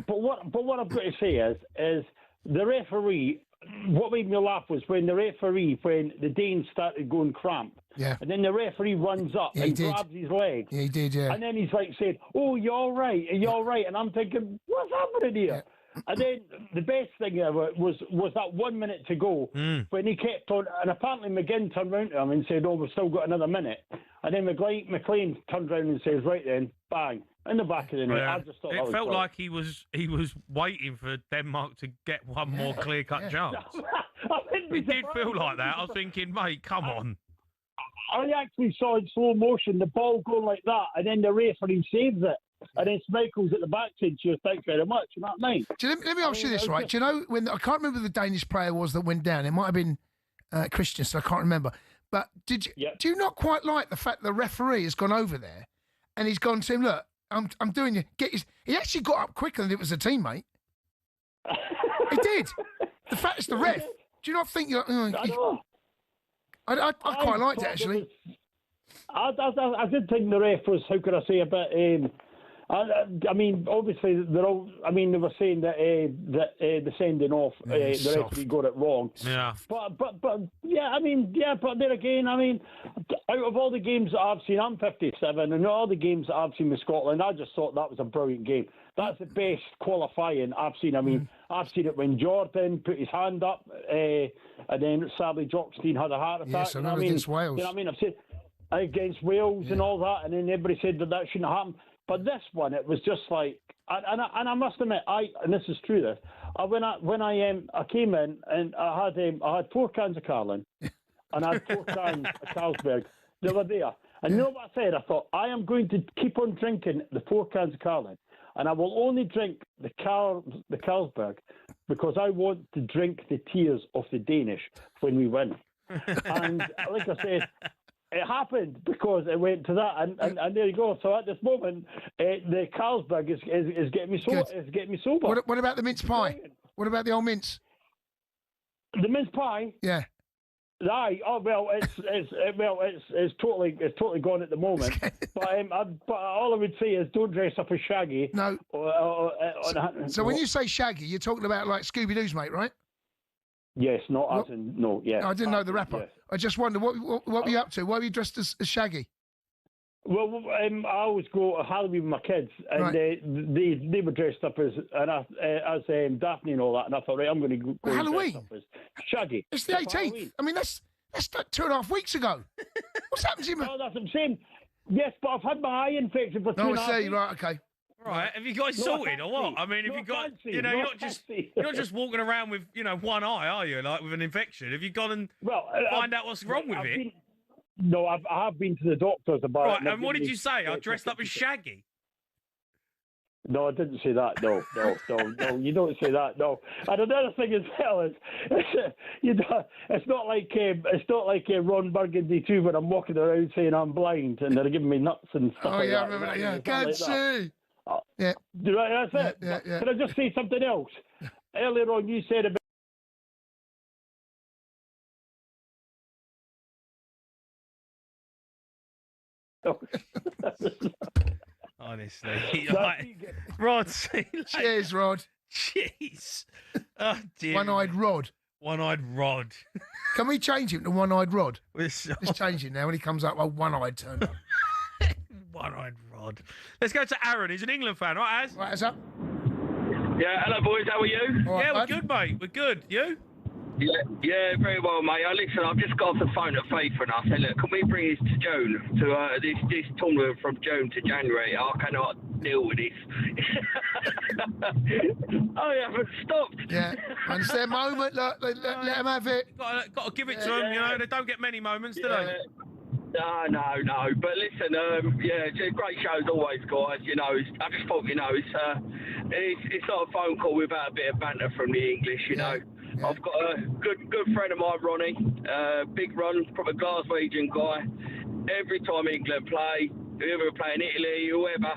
I've got to say is the referee, what made me laugh was when the Danes started going cramp. Yeah. And then the referee runs up and grabs his leg. Yeah, he did, yeah. And then he's like saying, "Oh, you're all right. You're all right." And I'm thinking, what's happening here? And then the best thing ever was that 1 minute to go when he kept on, and apparently McGinn turned round to him and said, "Oh, we've still got another minute." And then McLean turned round and says, "Right then, bang, in the back of the net." Yeah. I just thought it felt like he was waiting for Denmark to get one more clear-cut chance. It did feel like that. I was thinking, mate, come on. I actually saw in slow motion the ball going like that, and then the referee saves it. And then Schmeichel's at the back saying, "Cheers, thanks very much." And that night. Let me ask you this, right? Do you know when I can't remember who the Danish player was that went down? It might have been Christensen. I can't remember. But do you not quite like the fact the referee has gone over there and he's gone to him? Look, I'm doing you. He actually got up quicker than it was a teammate. He did. The fact it's the ref. Do you not think you're? I quite liked it actually. I did think the ref was, how could I say, a bit. I mean, obviously they're all. I mean, they were saying that the sending off, the referee got it wrong. Yeah. But yeah, I mean, yeah, but there again, I mean, out of all the games that I've seen, I'm 57, and all the games that I've seen with Scotland, I just thought that was a brilliant game. That's the best qualifying I've seen. I mean, I've seen it when Jordan put his hand up, and then sadly Jockstein had a heart attack. Yes, I remember against Wales. You know what I mean? I've said against Wales and all that, and then everybody said that shouldn't happen. But this one, it was just like, and I must admit, and this is true. When I came in and I had 4 cans of Carlin, and I had 4 cans of Carlsberg. They were there, and you know what I said? I thought I am going to keep on drinking the 4 cans of Carlin, and I will only drink the Carlsberg because I want to drink the tears of the Danish when we win. And like I said. It happened because it went to that, and there you go. So at this moment, the Carlsberg is getting me sober. Is getting me sober. What about the mince pie? What about the old mince? The mince pie? Yeah. Aye. Oh well, it's totally gone at the moment. But all I would say is don't dress up as Shaggy. No. So when you say Shaggy, you're talking about like Scooby Doo's mate, right? Yes, not as in no. Yeah. I didn't know the rapper. Yes. I just wondered what were you up to? Why were you dressed as Shaggy? Well, I always go Halloween with my kids, and they were dressed up as Daphne and all that, and I thought, right, I'm going to go Halloween dress up as Shaggy. It's the 18th. I mean, that's like 2.5 weeks ago. What's happened to you? Oh, that's what I'm saying. Yes, but I've had my eye infection for 2.5 weeks. Right, okay. Right, have you guys sorted or what? I mean, have you got, you're not just walking around with, one eye, are you? Like with an infection. Have you gone and find out what's wrong with it? No, I have been to the doctors about it. Right, and what did you say? I dressed up as Shaggy. No, I didn't say that. No, you don't say that. No, and another thing as well is, it's not like Ron Burgundy too, when I'm walking around saying I'm blind and they're giving me nuts and stuff. Oh like yeah, that. I remember that. Yeah, It's not can't like that. see. Yeah. Right, that's it. Yeah. Can I just say something else? Earlier on, you said about. Honestly, Rod. Cheers, Rod. Jeez. Oh dear. One-eyed Rod. One-eyed Rod. Can we change him to one-eyed Rod? Let's change him now when he comes up. Oh, one-eyed turned up. One-eyed Rod. Let's go to Aaron. He's an England fan, right, Az? Right, Az up. Yeah, hello boys, how are you? Yeah, we're good, mate. We're good. You? Yeah, very well, mate. Listen, I've just got off the phone to Faith and I said, look, can we bring this to June, to this tournament from June to January? I cannot deal with this. I haven't stopped. Yeah, and it's their moment. Look, let them have it. Got to give it to them, you know. They don't get many moments, do they? No. But listen, it's a great show as always, guys. You know, I just thought, you know, it's not a phone call without a bit of banter from the English, you know. Yeah. I've got a good friend of mine, Ronnie, big Ron, from a Glaswegian guy. Every time England play, whoever play in Italy, whoever,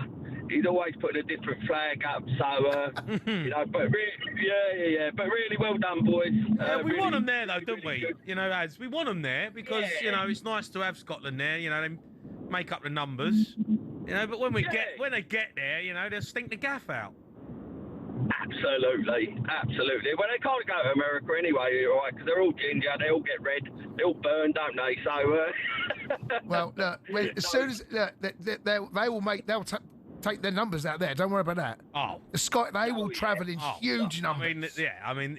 he's always putting a different flag up. So, you know, but really, but really well done, boys. Yeah, we really, want them there, though, don't really we? good. You know, Az, we want them there because, you know, it's nice to have Scotland there. You know, they make up the numbers. You know, but when they get there, you know, they'll stink the gaff out. Absolutely. Well, they can't go to America anyway, right? Because they're all ginger, they all get red, they all burn, don't they? So, well, look, as soon as they'll take their numbers out there. Don't worry about that. Oh, they will travel in huge numbers. I mean,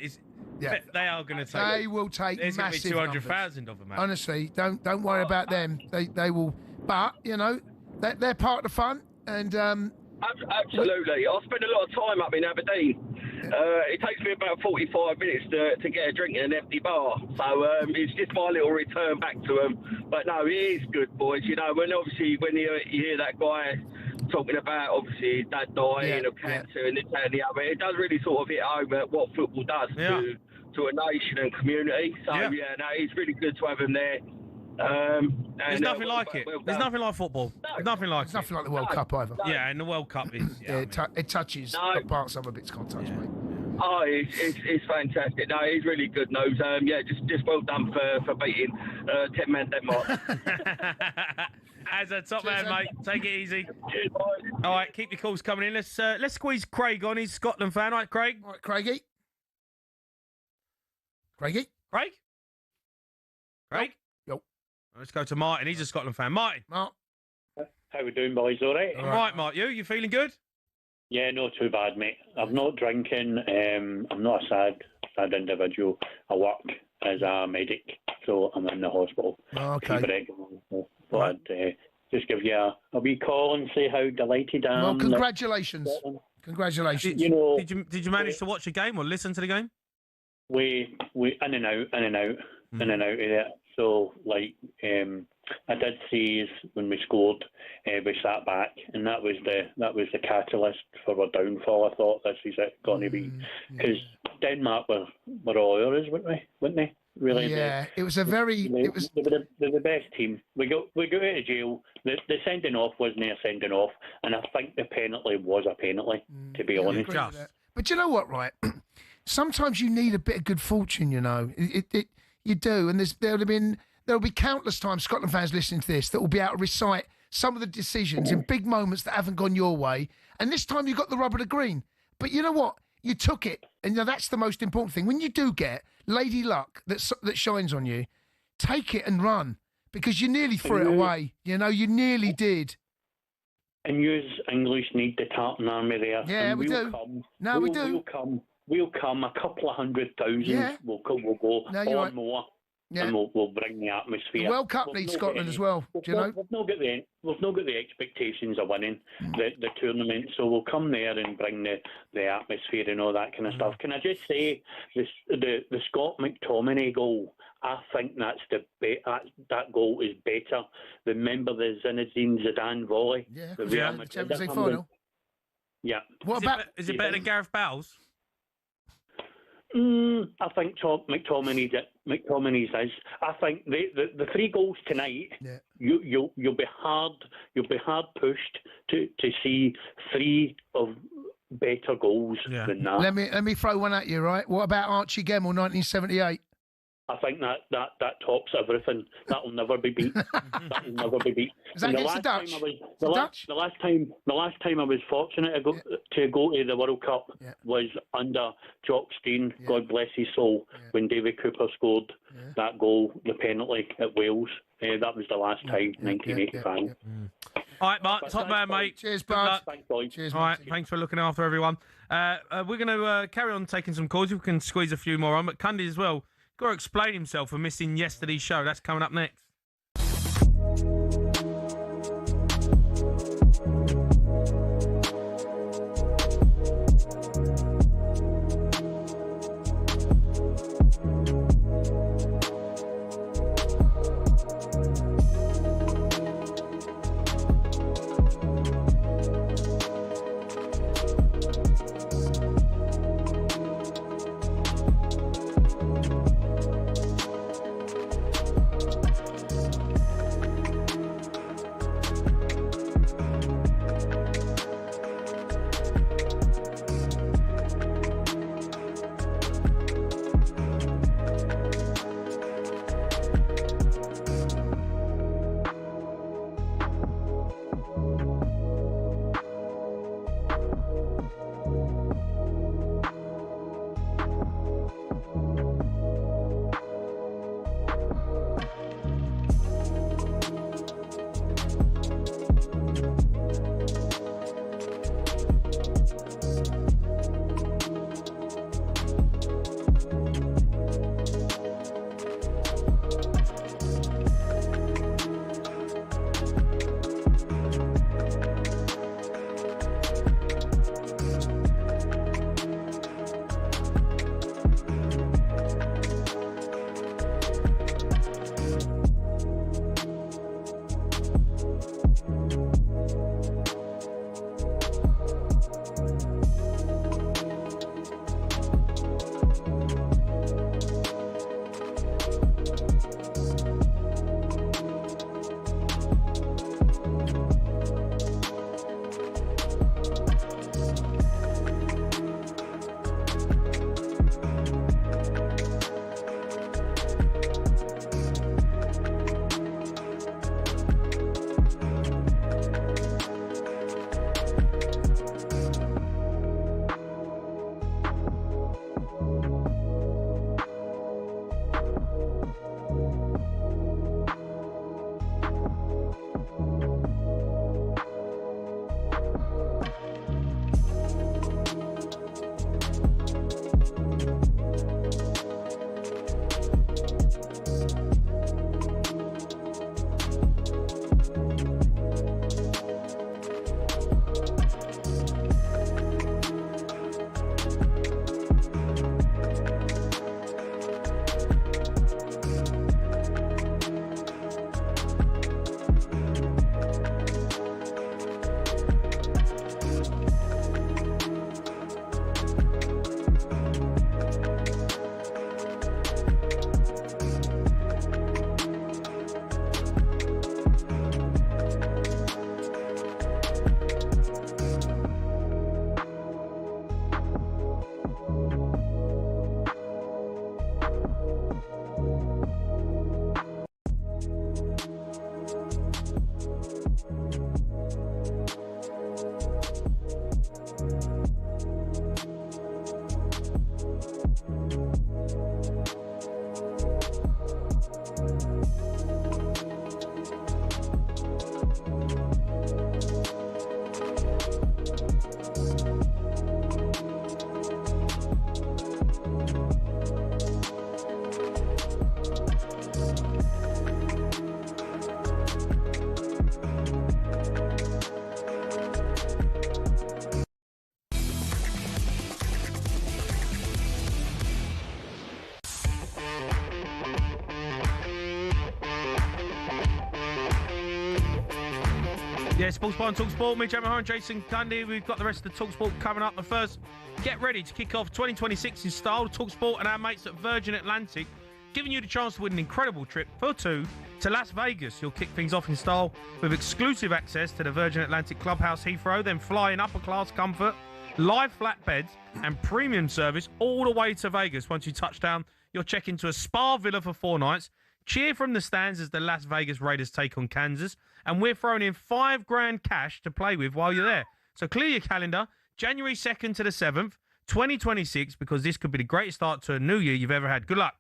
they are going to take. They will take there's massive. 200,000 of them. Honestly, don't worry about them. They will, but you know, they're part of the fun and. Absolutely. I spend a lot of time up in Aberdeen. It takes me about 45 minutes to get a drink in an empty bar. So it's just my little return back to them. But no, it is good, boys. You know, when you hear that guy talking about, obviously, his dad dying of cancer and this and the other, it does really sort of hit home at what football does to a nation and community. So, it's really good to have him there. There's nothing like it. There's nothing like football. There's nothing like It's nothing like the World Cup either. Yeah, and the World Cup is. It touches the parts some of it's can't touch, mate. Oh, it's fantastic. No, it's really good news. Just well done for beating 10-man Denmark. As a top man, mate. Take it easy. All right, keep your calls coming in. Let's squeeze Craig on. He's a Scotland fan. All right, Craig. All right, Craigie. Craig? Yo. Let's go to Martin. He's a Scotland fan. Martin. Mark. How we doing, boys? All right? All right, Mark. You feeling good? Yeah, not too bad, mate. I'm not drinking. I'm not a sad individual. I work as a medic, so I'm in the hospital. Okay. But I'd just give you a wee call and say how delighted I am. Well, congratulations. Congratulations. Did you manage to watch a game or listen to the game? We in and out of it. So I did see when we scored, we sat back, and that was the catalyst for our downfall. I thought this is it going to be because Denmark were all ours, wouldn't they? Really? Yeah, it was a very. They're the best team. We got out of jail. The sending off wasn't a sending off, and I think the penalty was a penalty. To be honest, but you know what, right? Sometimes you need a bit of good fortune, you know. You do, and there'll be countless times Scotland fans listening to this that will be able to recite some of the decisions in big moments that haven't gone your way. And this time you got the rub of the green. But you know what? You took it, and that's the most important thing. When you do get lady luck that shines on you, take it and run because you nearly threw it away. You know, you nearly did. And you English need the Tartan Army there. Yeah, we do. We do. We'll come. A couple of 100,000. Yeah. We'll go on more. Yeah. And we'll bring the atmosphere. The World Cup needs Scotland as well. Do you know? We've not got the expectations of winning the tournament, so we'll come there and bring the atmosphere and all that kind of stuff. Can I just say the Scott McTominay goal? I think that goal is better. Remember the Zinedine Zidane volley? Yeah, the Champions League final. Yeah. Is it better than Gareth Bale's? I think McTominay's is. I think the 3 goals tonight. Yeah. You'll be hard pushed to see 3 of better goals than that. Let me throw one at you, right? What about Archie Gemmell, 1978? I think that tops everything. That'll never be beat. That'll never be beat. Is that against the Dutch? The last time I was fortunate to go to the World Cup was under Jock Stein, God bless his soul, when David Cooper scored that goal, the penalty at Wales. That was the last time, 1985. All right, Mark, top man, mate. Cheers, bud. Thanks, boys. Cheers, All right, thanks for looking after everyone. We're going to carry on taking some calls. We can squeeze a few more on, but Cundy as well. Got to explain himself for missing yesterday's show. That's coming up next. Yeah, Sports Bar and talkSPORT. Me, Jamie O'Hara and Jason Cundy. We've got the rest of the talkSPORT coming up. But first, get ready to kick off 2026 in style. talkSPORT and our mates at Virgin Atlantic, giving you the chance to win an incredible trip for two to Las Vegas. You'll kick things off in style with exclusive access to the Virgin Atlantic Clubhouse Heathrow, then fly in upper-class comfort, live flat beds and premium service all the way to Vegas. Once you touch down, you'll check into a spa villa for 4 nights, cheer from the stands as the Las Vegas Raiders take on Kansas, and we're throwing in $5,000 cash to play with while you're there. So clear your calendar, January 2nd to the 7th, 2026, because this could be the greatest start to a new year you've ever had. Good luck.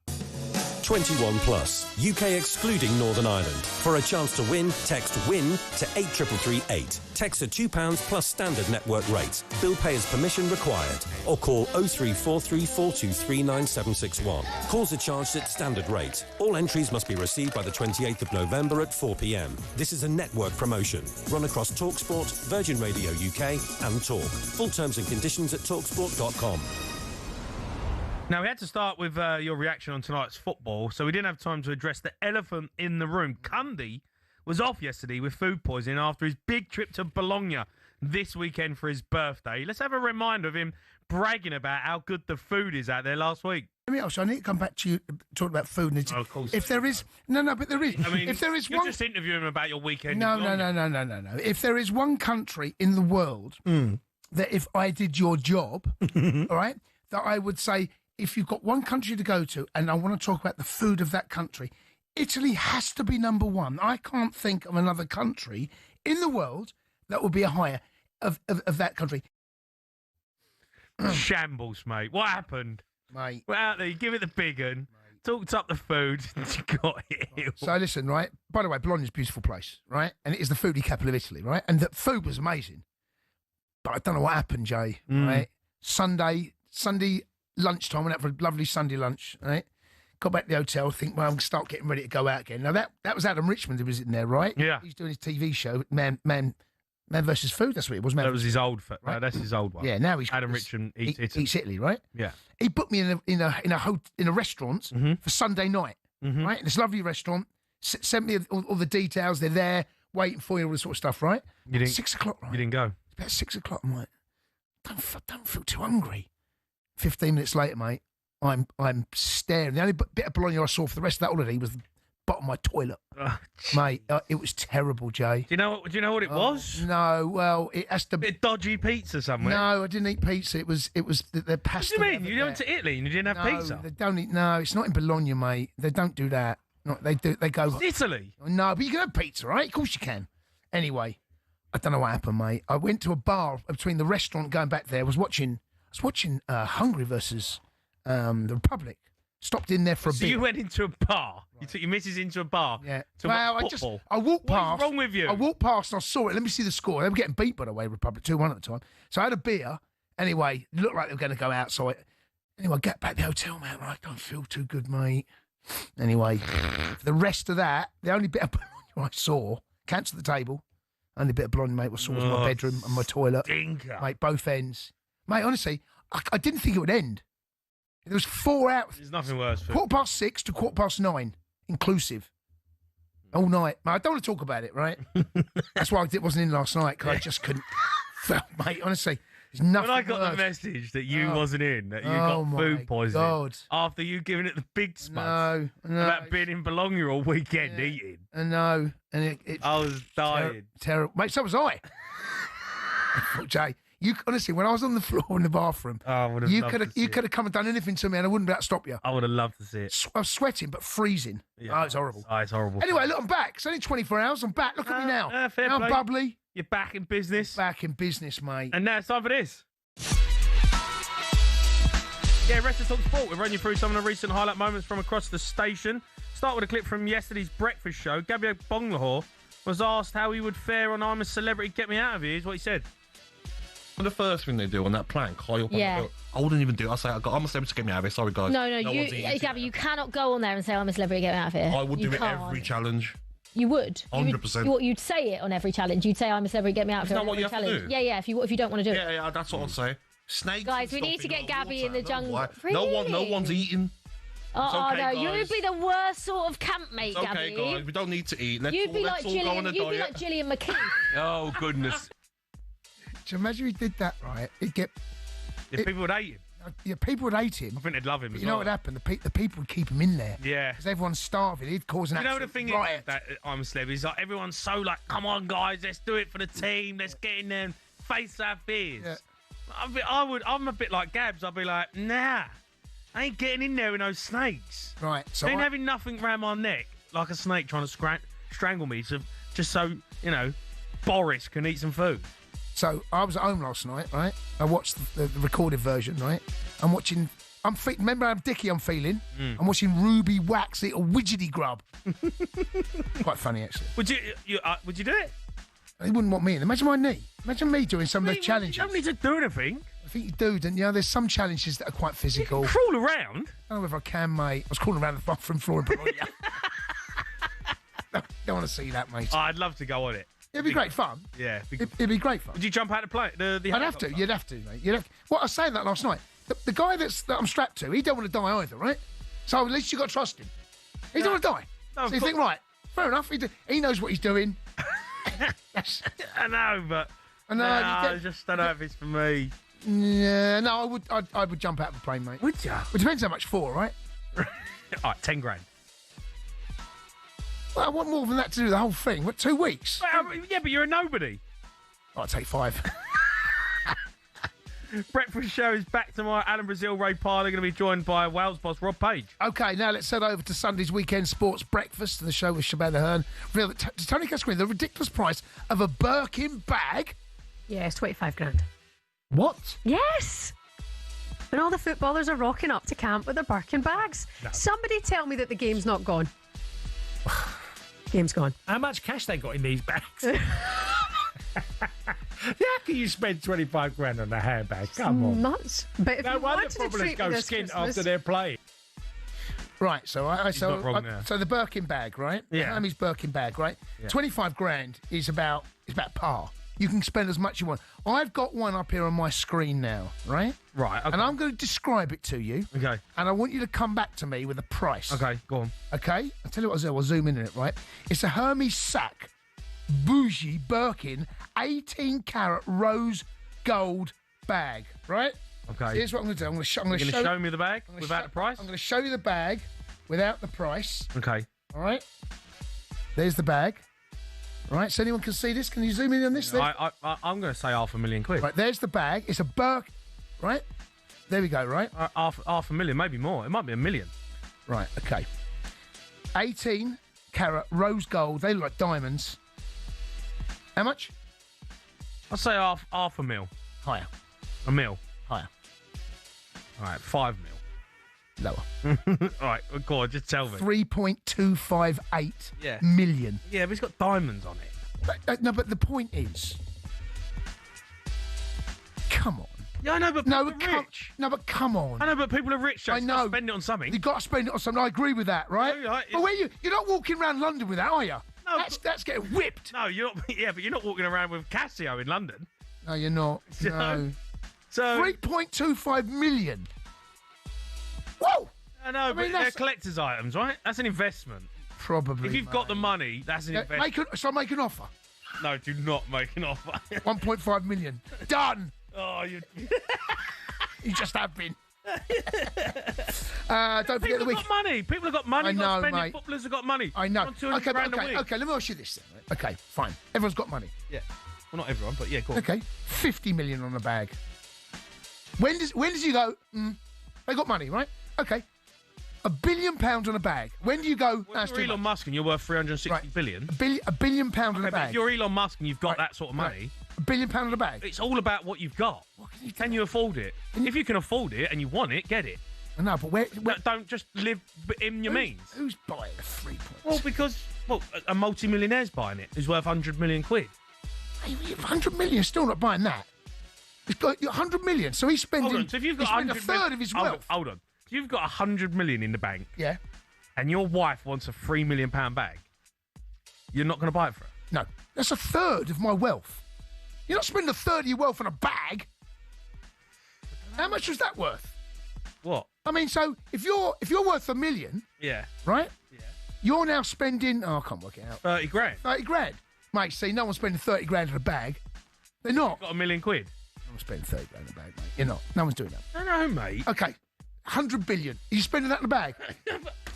21 plus, UK excluding Northern Ireland. For a chance to win, text WIN to 83338. Text at £2 plus standard network rate. Bill payer's permission required. Or call 03434239761. Calls are charged at standard rate. All entries must be received by the 28th of November at 4 p.m. This is a network promotion. Run across talkSPORT, Virgin Radio UK and Talk. Full terms and conditions at talksport.com. Now, we had to start with your reaction on tonight's football, so we didn't have time to address the elephant in the room. Cundy was off yesterday with food poisoning after his big trip to Bologna this weekend for his birthday. Let's have a reminder of him bragging about how good the food is out there last week. Let me ask you, I need to come back to you talking about food. And of course. If there is... No, but there is. I mean, if there is you're one... just interviewing him about your weekend. No. If there is one country in the world that if I did your job, all right, that I would say... If you've got one country to go to, and I want to talk about the food of that country, Italy has to be number one. I can't think of another country in the world that would be a higher of that country. Shambles, mate. What happened? Mate. Well, out there, you give it the big un, talked up the food, and you got it. So listen, right? By the way, Bologna's a beautiful place, right? And it is the foodie capital of Italy, right? And the food was amazing. But I don't know what happened, Jay, right? Sunday lunchtime, went out for a lovely Sunday lunch, right? Got back to the hotel, think, well, I'm going to start getting ready to go out again. Now, that was Adam Richmond who was in there, right? Yeah. He's doing his TV show, Man versus Food, that's what it was. That was his old right? That's his old one. Yeah, now he's... Adam Richmond Eats Italy. Eats Italy, right? Yeah. He booked me in a restaurant for Sunday night, right? This lovely restaurant, sent me all the details, they're there, waiting for you, all this sort of stuff, right? You didn't, 6 o'clock, right? You didn't go? It's about 6 o'clock, I'm like, don't feel too hungry. 15 minutes later, mate, I'm staring. The only bit of bologna I saw for the rest of that holiday was the bottom of my toilet. Mate, it was terrible, Jay. Do you know what it was? No, well, it has to be... Bit dodgy pizza somewhere. No, I didn't eat pizza. It was the pasta. What do you mean? You went to Italy and you didn't have pizza? They don't eat... No, it's not in Bologna, mate. They don't do that. No, they do. They go... It's Italy? No, but you can have pizza, right? Of course you can. Anyway, I don't know what happened, mate. I went to a bar between the restaurant and going back there. I was watching Hungary versus the Republic. Stopped in there for a bit. So you went into a bar? You took your missus into a bar? Yeah. To well, watch football? I walked past. What's wrong with you? I walked past and I saw it. Let me see the score. They were getting beat, by the way, Republic 2-1 at the time. So I had a beer. Anyway, it looked like they were going to go out. So anyway, I get back to the hotel, man. I don't feel too good, mate. Anyway, for the rest of that, the only bit of bologna I saw, cancel the table. Only bit of bologna, mate, was my bedroom and my toilet. Stinker. Mate, both ends. Mate, honestly, I didn't think it would end. There was 4 hours. There's nothing worse. 6:15 to 9:15, inclusive. All night. Mate, I don't want to talk about it, right? That's why I wasn't in last night, because I just couldn't. Mate, honestly, there's nothing When I got worse. the message that you wasn't in, that you got food poisoning, God. after you giving it the big spuds about being in Bologna all weekend eating. I know. And I was dying. Terrible. Mate, so was I. Jay, you honestly, when I was on the floor in the bathroom, you could have come and done anything to me, and I wouldn't be able to stop you. I would have loved to see it. I was sweating, but freezing. Yeah. Oh, it's horrible. Oh, it's horrible. Anyway, look, I'm back. It's only 24 hours. I'm back. Look at me now. Fair now play. I'm bubbly. You're back in business. Back in business, mate. And now it's time for this. Yeah, rest of Talk Sport. We'll run you through some of the recent highlight moments from across the station. Start with a clip from yesterday's breakfast show. Gabriel Bonglahor was asked how he would fare on I'm a Celebrity, Get Me Out of Here. Here's what he said. And the first thing they do on that plank, high up on the boat, I wouldn't even do it. I say, I'm a celebrity to get me out of here. Sorry, guys. No, you cannot go on there and say, I'm a celebrity, get me out of here. I would do it every challenge. You would? 100%. You'd say it on every challenge. You'd say, I'm a celebrity, get me out of here. Isn't that what you have challenge. to do? Yeah, if you don't want to do it. Yeah, that's what I'd say. Snakes. Guys, we need to get Gabby in the jungle. No one's eating. Oh, okay, no, you'd be the worst sort of campmate, It's okay, Gabby. guys, we don't need to eat. You'd be like Gillian McKee. Oh, goodness. Do you imagine if he did that, right? It'd get... people would hate him. Yeah, people would hate him. I think they'd love him But as you know well. what would happen? The people would keep him in there. Yeah. Because everyone's starving. He'd cause an You know absolute the thing riot. is that I'm a Celeb is like everyone's so like, come on guys, let's do it for the team, let's get in there and face our fears. Yeah. I'm a bit like Gabs. I'll be like, nah. I ain't getting in there with no snakes. Right. So I ain't having nothing round my neck like a snake trying to strangle me, just so, Boris can eat some food. So I was at home last night, right? I watched the recorded version, right? Remember how dicky I'm feeling? I'm watching Ruby Wax eat a widgety grub. Quite funny, actually. Would you do it? They wouldn't want me in. Imagine my knee. Imagine me doing some of those challenges. You don't need to do anything. I think you do, don't you? There's some challenges that are quite physical. You can crawl around. I don't know if I can, mate. I was crawling around the bathroom floor in Bologna. Don't want to see that, mate. Oh, I'd love to go on it. It'd be great fun. Yeah. It'd be great fun. Would you jump out to play it? I'd have to. You'd have to, mate. Well, I was saying that last night. The guy that I'm strapped to, he don't want to die either, right? So at least you got to trust him. He don't want to die. No, so you think, right, fair enough. He knows what he's doing. I know, but I just don't know if it's for me. Yeah, no, I would jump out of a plane, mate. Would you? It depends how much for, right? All right, 10 grand. Well, I want more than that to do the whole thing. What, 2 weeks? Well, yeah, but you're a nobody. I'll take 5. Breakfast show is back tomorrow. Alan Brazil, Ray Parler going to be joined by Wales boss Rob Page. OK, now let's head over to Sunday's Weekend Sports Breakfast, the show with Shabana Hearn. Reveal that Tony Casquin, the ridiculous price of a Birkin bag. Yeah, it's 25 grand. What? Yes. And all the footballers are rocking up to camp with their Birkin bags. No. Somebody tell me that the game's not gone. Game's gone. How much cash they got in these bags? How can you spend 25 grand on a handbag? Come on. Nuts. But if no you wonder wanted to footballers treat me go this skint Christmas- after they're playing. Right, so not wrong there. so the Birkin bag, right? Yeah. Hermes Birkin bag, right? Yeah. 25 grand is about par. You can spend as much as you want. I've got one up here on my screen now, right? Right, okay. And I'm going to describe it to you. Okay. And I want you to come back to me with a price. Okay, go on. Okay? I'll tell you what I'll zoom in on it, right? It's a Hermes Sack Bougie Birkin 18-carat rose gold bag, right? Okay. So here's what I'm going to do. I'm going to You're going to show me the bag without the price? I'm going to show you the bag without the price. Okay. All right? There's the bag. Right, so anyone can see this? Can you zoom in on this? I'm going to say £500,000. Right, there's the bag. It's a Birkin, right? There we go, right? Half a million, maybe more. It might be $1 million. Right, okay. 18-carat rose gold. They look like diamonds. How much? I'll say half a mil. Higher. A mil. Higher. All right, 5 mil. Lower. All right, go on, just tell me. 3.258 million. Yeah, but it's got diamonds on it. No, but the point is... Come on. Yeah, I know, but people are rich. No, but come on. I know, but people are rich, so I know. spend it on something. You've got to spend it on something. I agree with that, right? Yeah, right, But you're not walking around London with that, are you? No, that's getting whipped. No, you're not. Yeah, but you're not walking around with Casio in London. No, you're not. No. So 3.25 million. Whoa! I know, but they're collector's items, right? That's an investment. Probably. If you've got the money, that's an investment. Make an offer. No, do not make an offer. 1.5 million. Done. Oh, you. You just have been. Don't forget the week. People have got money. People have got money. I know, spend it. mate. Footballers have got money. I know. On 200 grand a week. Okay. Let me ask you this then. Right? Okay, fine. Everyone's got money. Yeah. Well, not everyone, but yeah, go on. Okay, 50 million on a bag. When does you go? They got money, right? Okay, £1 billion on a bag. When do you go? Well, if you're Elon Musk and you're worth 360 billion. £1 billion on a bag. If you're Elon Musk and you've got that sort of money, £1 billion on a bag. It's all about what you've got. Can you afford it? If you can afford it and you want it, get it. I know, but where don't just live in your means. Who's buying a 3 point? Well, because a multi-millionaire's buying it who's worth 100 million quid. Hey, 100 million, still not buying that. He's got 100 million, so he's spending. Hold on, so if you've got a third of his wealth. Hold on. If you've got 100 million in the bank, yeah, and your wife wants a £3 million bag, you're not going to buy it for her. No, that's a third of my wealth. You're not spending a third of your wealth on a bag. How much was that worth? What? I mean, so if you're worth $1 million, yeah, right? Yeah, you're now spending. Oh, I can't work it out. 30 grand. 30 grand, mate. See, no one's spending 30 grand on a bag. They're not. You've got £1 million. No one's spending 30 grand on a bag, mate. You're not. No one's doing that. No, mate. Okay, 100 billion. Are you spending that in a bag?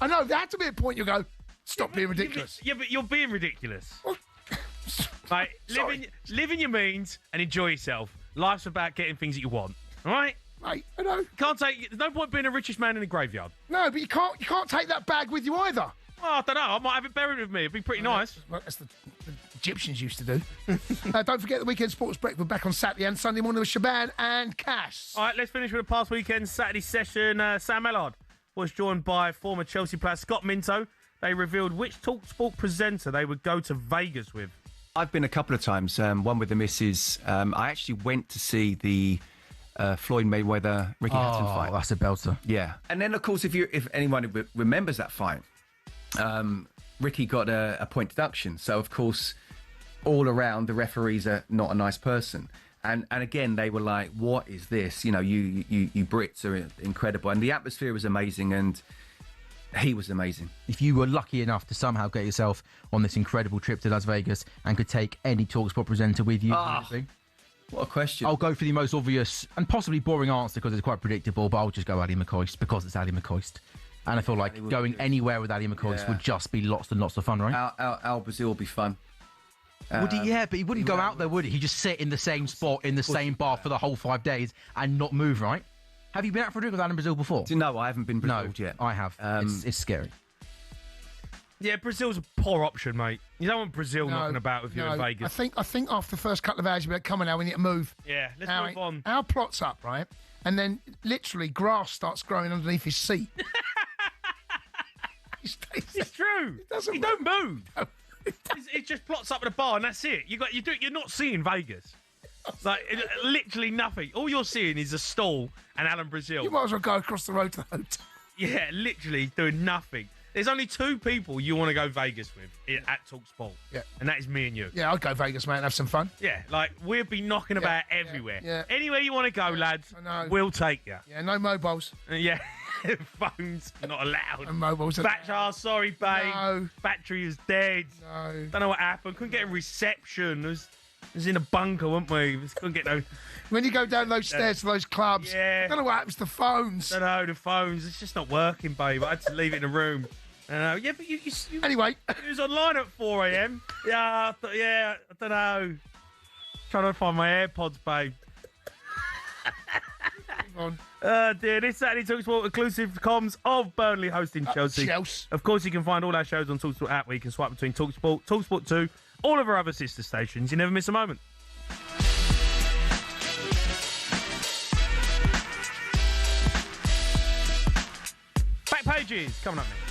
I know. There had to be a point you go. Stop being ridiculous. Yeah, but you're being ridiculous. Right, live in your means and enjoy yourself. Life's about getting things that you want. All right. mate. I know. Can't take. There's no point being the richest man in the graveyard. No, but you can't take that bag with you either. Well, I don't know. I might have it buried with me. It'd be pretty nice. That's the Egyptians used to do. Don't forget the Weekend Sports Break. We're back on Saturday and Sunday morning with Shaban and Cass. All right, let's finish with the past weekend's Saturday session. Sam Ellard was joined by former Chelsea player Scott Minto. They revealed which talkSPORT presenter they would go to Vegas with. I've been a couple of times, one with the missus. I actually went to see the Floyd Mayweather-Ricky Hatton fight. That's a belter. Yeah. And then, of course, if anyone remembers that fight, Ricky got a point deduction. So, of course, all around, the referees are not a nice person. And again, they were like, what is this? You know, you Brits are incredible. And the atmosphere was amazing, and he was amazing. If you were lucky enough to somehow get yourself on this incredible trip to Las Vegas and could take any talkSPORT presenter with you, what a question. I'll go for the most obvious and possibly boring answer because it's quite predictable, but I'll just go Ali McCoist because it's Ali McCoist. And I feel like going anywhere with Ali McCoist would just be lots and lots of fun, right? Al Brazil will be fun. Would he? Yeah, but he wouldn't go out there, would he? He'd just sit in the same spot, in the same bar for the whole 5 days and not move, right? Have you been out for a drink with Alan Brazil before? No, I haven't been Braziled yet. I have. It's scary. Yeah, Brazil's a poor option, mate. You don't want Brazil knocking about with you in Vegas. I think after the first couple of hours, you'll be like, come on now, we need to move. Yeah, let's move on. Our plot's up, right? And then literally grass starts growing underneath his seat. It's true. He don't move. It just plots up at a bar and that's it. You're not seeing Vegas. Like literally nothing. All you're seeing is a stall and Alan Brazil. You might as well go across the road to the hotel. Yeah, literally doing nothing. There's only 2 people you want to go Vegas with at talkSPORT. Yeah. And that is me and you. Yeah, I'd go Vegas, mate, and have some fun. Yeah, like we'll be knocking about everywhere. Yeah. Anywhere you want to go, lads, I know. we'll take you. Yeah, no mobiles. Yeah. Phones not allowed. And mobiles. Sorry, babe. No. Battery is dead. No. Don't know what happened. Couldn't get a reception. It was in a bunker, weren't we? Couldn't get no. When you go down those stairs to those clubs, I don't know what happens to phones. Don't know, the phones. It's just not working, babe. I had to leave it in the room. Yeah, but you anyway, it was online at 4 a.m. Yeah, I don't know. Trying to find my AirPods, babe. Dear, this Saturday talkSPORT exclusive comms of Burnley hosting Chelsea. Of course, you can find all our shows on talkSPORT app where you can swipe between talkSPORT, talkSPORT 2, all of our other sister stations. You never miss a moment. Back pages coming up next.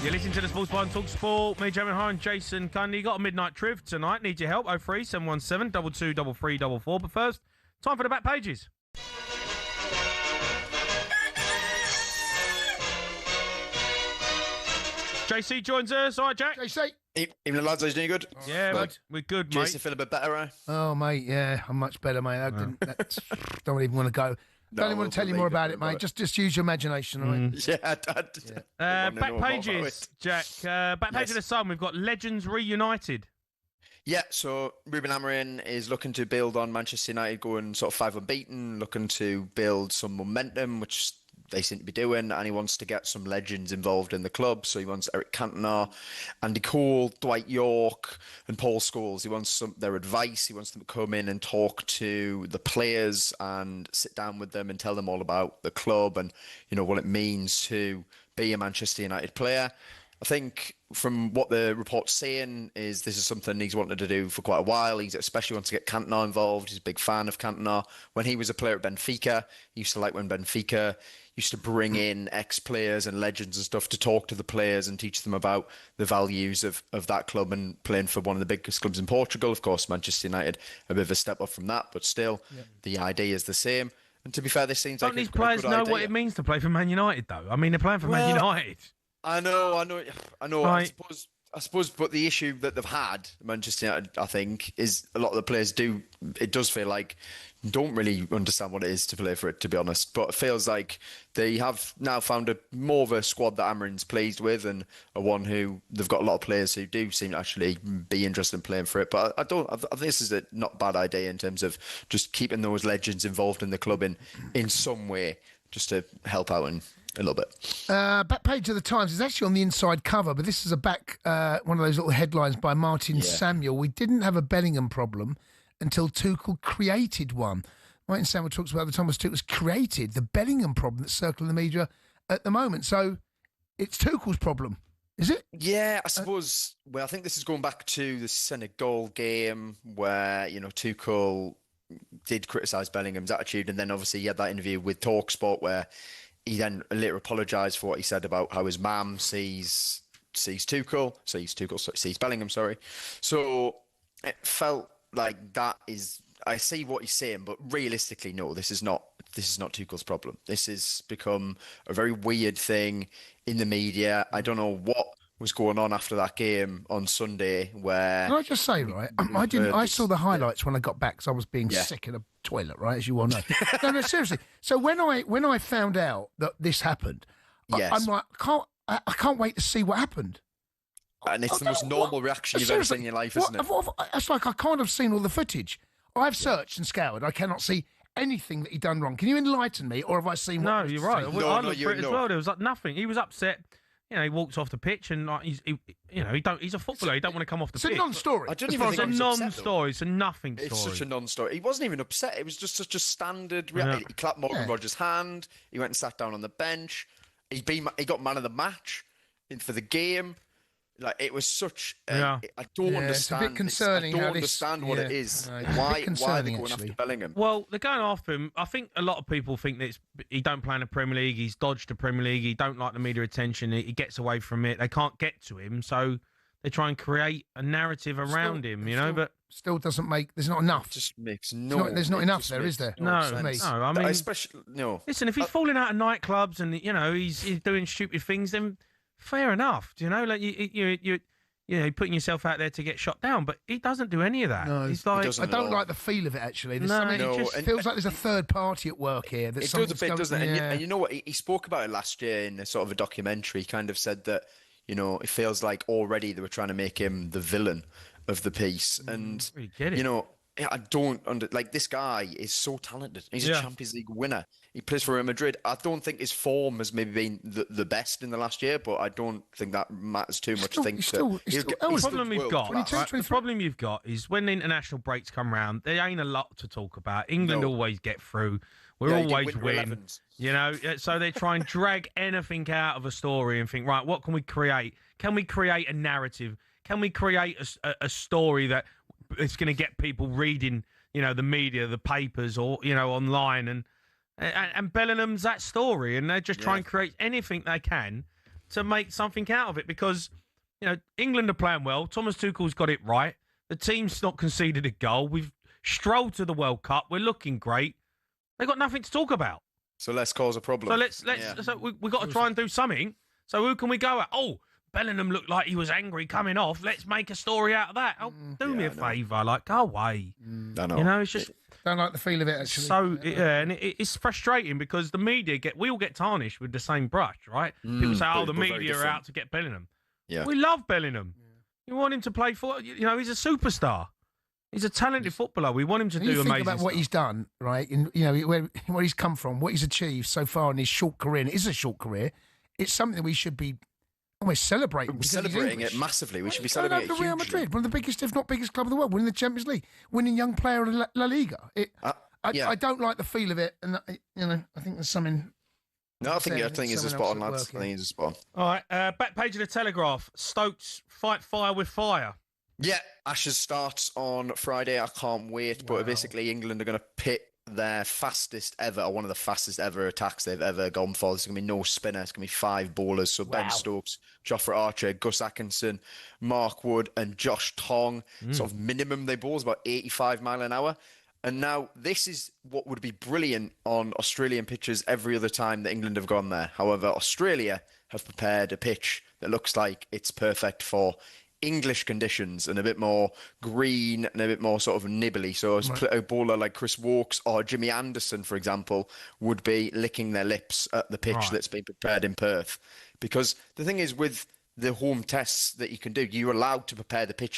You're listening to the Sports Bar on talkSPORT. Me, Jamie O'Hara and Jason Cundy. Got a midnight triv tonight. Need your help. 03717 22 3344. But first, time for the back pages. JC joins us. All right, Jack? JC. Evening, lads. Are you doing good? Yeah, we're good, mate. Jason, feel a bit better, eh? Oh, mate, yeah, I'm much better, mate. Don't even want to go. Don't even want to tell you more about it, mate. Just use your imagination, all right? Yeah, back pages, Jack. Back page of the Sun, we've got Legends Reunited. Yeah, so Ruben Amorim is looking to build on Manchester United going sort of 5 unbeaten, looking to build some momentum, which they seem to be doing, and he wants to get some legends involved in the club. So he wants Eric Cantona, Andy Cole, Dwight York, and Paul Scholes. He wants their advice. He wants them to come in and talk to the players and sit down with them and tell them all about the club and, you know, what it means to be a Manchester United player. I think from what the report's saying is this is something he's wanted to do for quite a while. He especially wants to get Cantona involved. He's a big fan of Cantona. When he was a player at Benfica, he used to like when Benfica used to bring in ex-players and legends and stuff to talk to the players and teach them about the values of that club and playing for one of the biggest clubs in Portugal. Of course, Manchester United, a bit of a step up from that, but still, the idea is the same. And to be fair, this seems like these players know what it means to play for Man United, though? I mean, they're playing for Man United. I know. Right. I suppose, but the issue that they've had, Manchester United, I think, is a lot of the players it does feel like, don't really understand what it is to play for it, to be honest. But it feels like they have now found more of a squad that Amorim's pleased with, and a one who they've got a lot of players who do seem to actually be interested in playing for it. But I think this is a not bad idea in terms of just keeping those legends involved in the club in some way, just to help out a little bit. Back page of the Times is actually on the inside cover, but this is one of those little headlines by Martin Samuel. We didn't have a Bellingham problem until Tuchel created one. Martin Samuel talks about the Thomas Tuchel's created the Bellingham problem that's circling the media at the moment. So it's Tuchel's problem, is it? Yeah, I suppose. Well, I think this is going back to the Senegal game where, you know, Tuchel did criticise Bellingham's attitude, and then obviously he had that interview with talkSPORT where he then later apologised for what he said about how his mum sees Bellingham, sorry. So it felt like that is, I see what he's saying, but realistically, no, this is not Tuchel's problem. This has become a very weird thing in the media. I don't know what was going on after that game on Sunday where... Can I just say, right, I saw the highlights when I got back because I was being sick in a toilet, right, as you well know. No, seriously. So when I found out that this happened, I'm like, I can't wait to see what happened. And it's the most normal reaction you've ever seen in your life, isn't it? It's like I can't have seen all the footage. I've searched and scoured. I cannot see anything that he done wrong. Can you enlighten me, or have I seen? No, you're right. I looked for it as well. There was like nothing. He was upset. You know, he walked off the pitch, and like he's a footballer. He don't want to come off the pitch. It's a non-story. I don't even think it's a non-story. It's a nothing story. It's such a non-story. He wasn't even upset. It was just such a standard reaction. He clapped Morgan Rogers' hand. He went and sat down on the bench. He got man of the match for the game. Like, it was such. I don't understand. It's a bit concerning. I don't understand what it is. Why are they going after Bellingham? Well, they're going after him. I think a lot of people think that he don't play in the Premier League. He's dodged the Premier League. He don't like the media attention. He gets away from it. They can't get to him, so they try and create a narrative around him. You know, but still doesn't make. There's not enough. It just makes no. There's not enough there, is there? No. I mean, especially no. Listen, if he's falling out of nightclubs and he's doing stupid things, then fair enough. Do you know, like you're putting yourself out there to get shot down, but he doesn't do any of that. No, he's like, I don't like the feel of it, actually. It just feels like there's a third party at work here. It does a bit, doesn't it? And you know what? He spoke about it last year in a sort of a documentary. He kind of said that, it feels like already they were trying to make him the villain of the piece. And, really get it. I don't this guy is so talented. He's a Champions League winner. He plays for Real Madrid. I don't think his form has maybe been the best in the last year, but I don't think that matters too much. The problem you've got is when the international breaks come round, there ain't a lot to talk about. England always get through. We always win. So they try and drag anything out of a story and think, right, what can we create? Can we create a narrative? Can we create a story that it's going to get people reading, the media, the papers, or online, and Bellingham's that story, and they just try and create anything they can to make something out of it because, England are playing well. Thomas Tuchel's got it right. The team's not conceded a goal. We've strolled to the World Cup. We're looking great. They've got nothing to talk about. So let's cause a problem. So we've got to try and do something. So who can we go at? Oh, Bellingham looked like he was angry coming off. Let's make a story out of that. Oh, do me a favour. Like, go away. I know. It's just... Don't like the feel of it, actually. So, and it's frustrating because the media we all get tarnished with the same brush, right? People say, the media are out to get Bellingham. Yeah. We love Bellingham. You want him to play for, he's a superstar. He's a talented footballer. We want him to do amazing think about what stuff. he's done, right? And, where he's come from, what he's achieved so far in his short career, and it is a short career, it's something that we should be almost celebrating. We're celebrating it massively. We should be celebrating it hugely. Real Madrid, one of the biggest, if not biggest club in the world, winning the Champions League, winning Young Player of La Liga. I don't like the feel of it, and I think there's something. No, I think it's a spot on, lads. I think it's a spot on. All right, back page of the Telegraph. Stokes fight fire with fire. Yeah, Ashes starts on Friday. I can't wait. Wow. But basically, England are going to pit their fastest ever, or one of the fastest ever attacks they've ever gone for. There's going to be no spinner. It's going to be 5 bowlers. So Ben Stokes, Jofra Archer, Gus Atkinson, Mark Wood, and Josh Tong. Sort of minimum they bowl is about 85 mile an hour. And now this is what would be brilliant on Australian pitches every other time that England have gone there. However, Australia have prepared a pitch that looks like it's perfect for English conditions and a bit more green and a bit more sort of nibbly. So a bowler like Chris Wokes or Jimmy Anderson, for example, would be licking their lips at the pitch that's been prepared in Perth. Because the thing is, with the home tests that you can do, you're allowed to prepare the pitch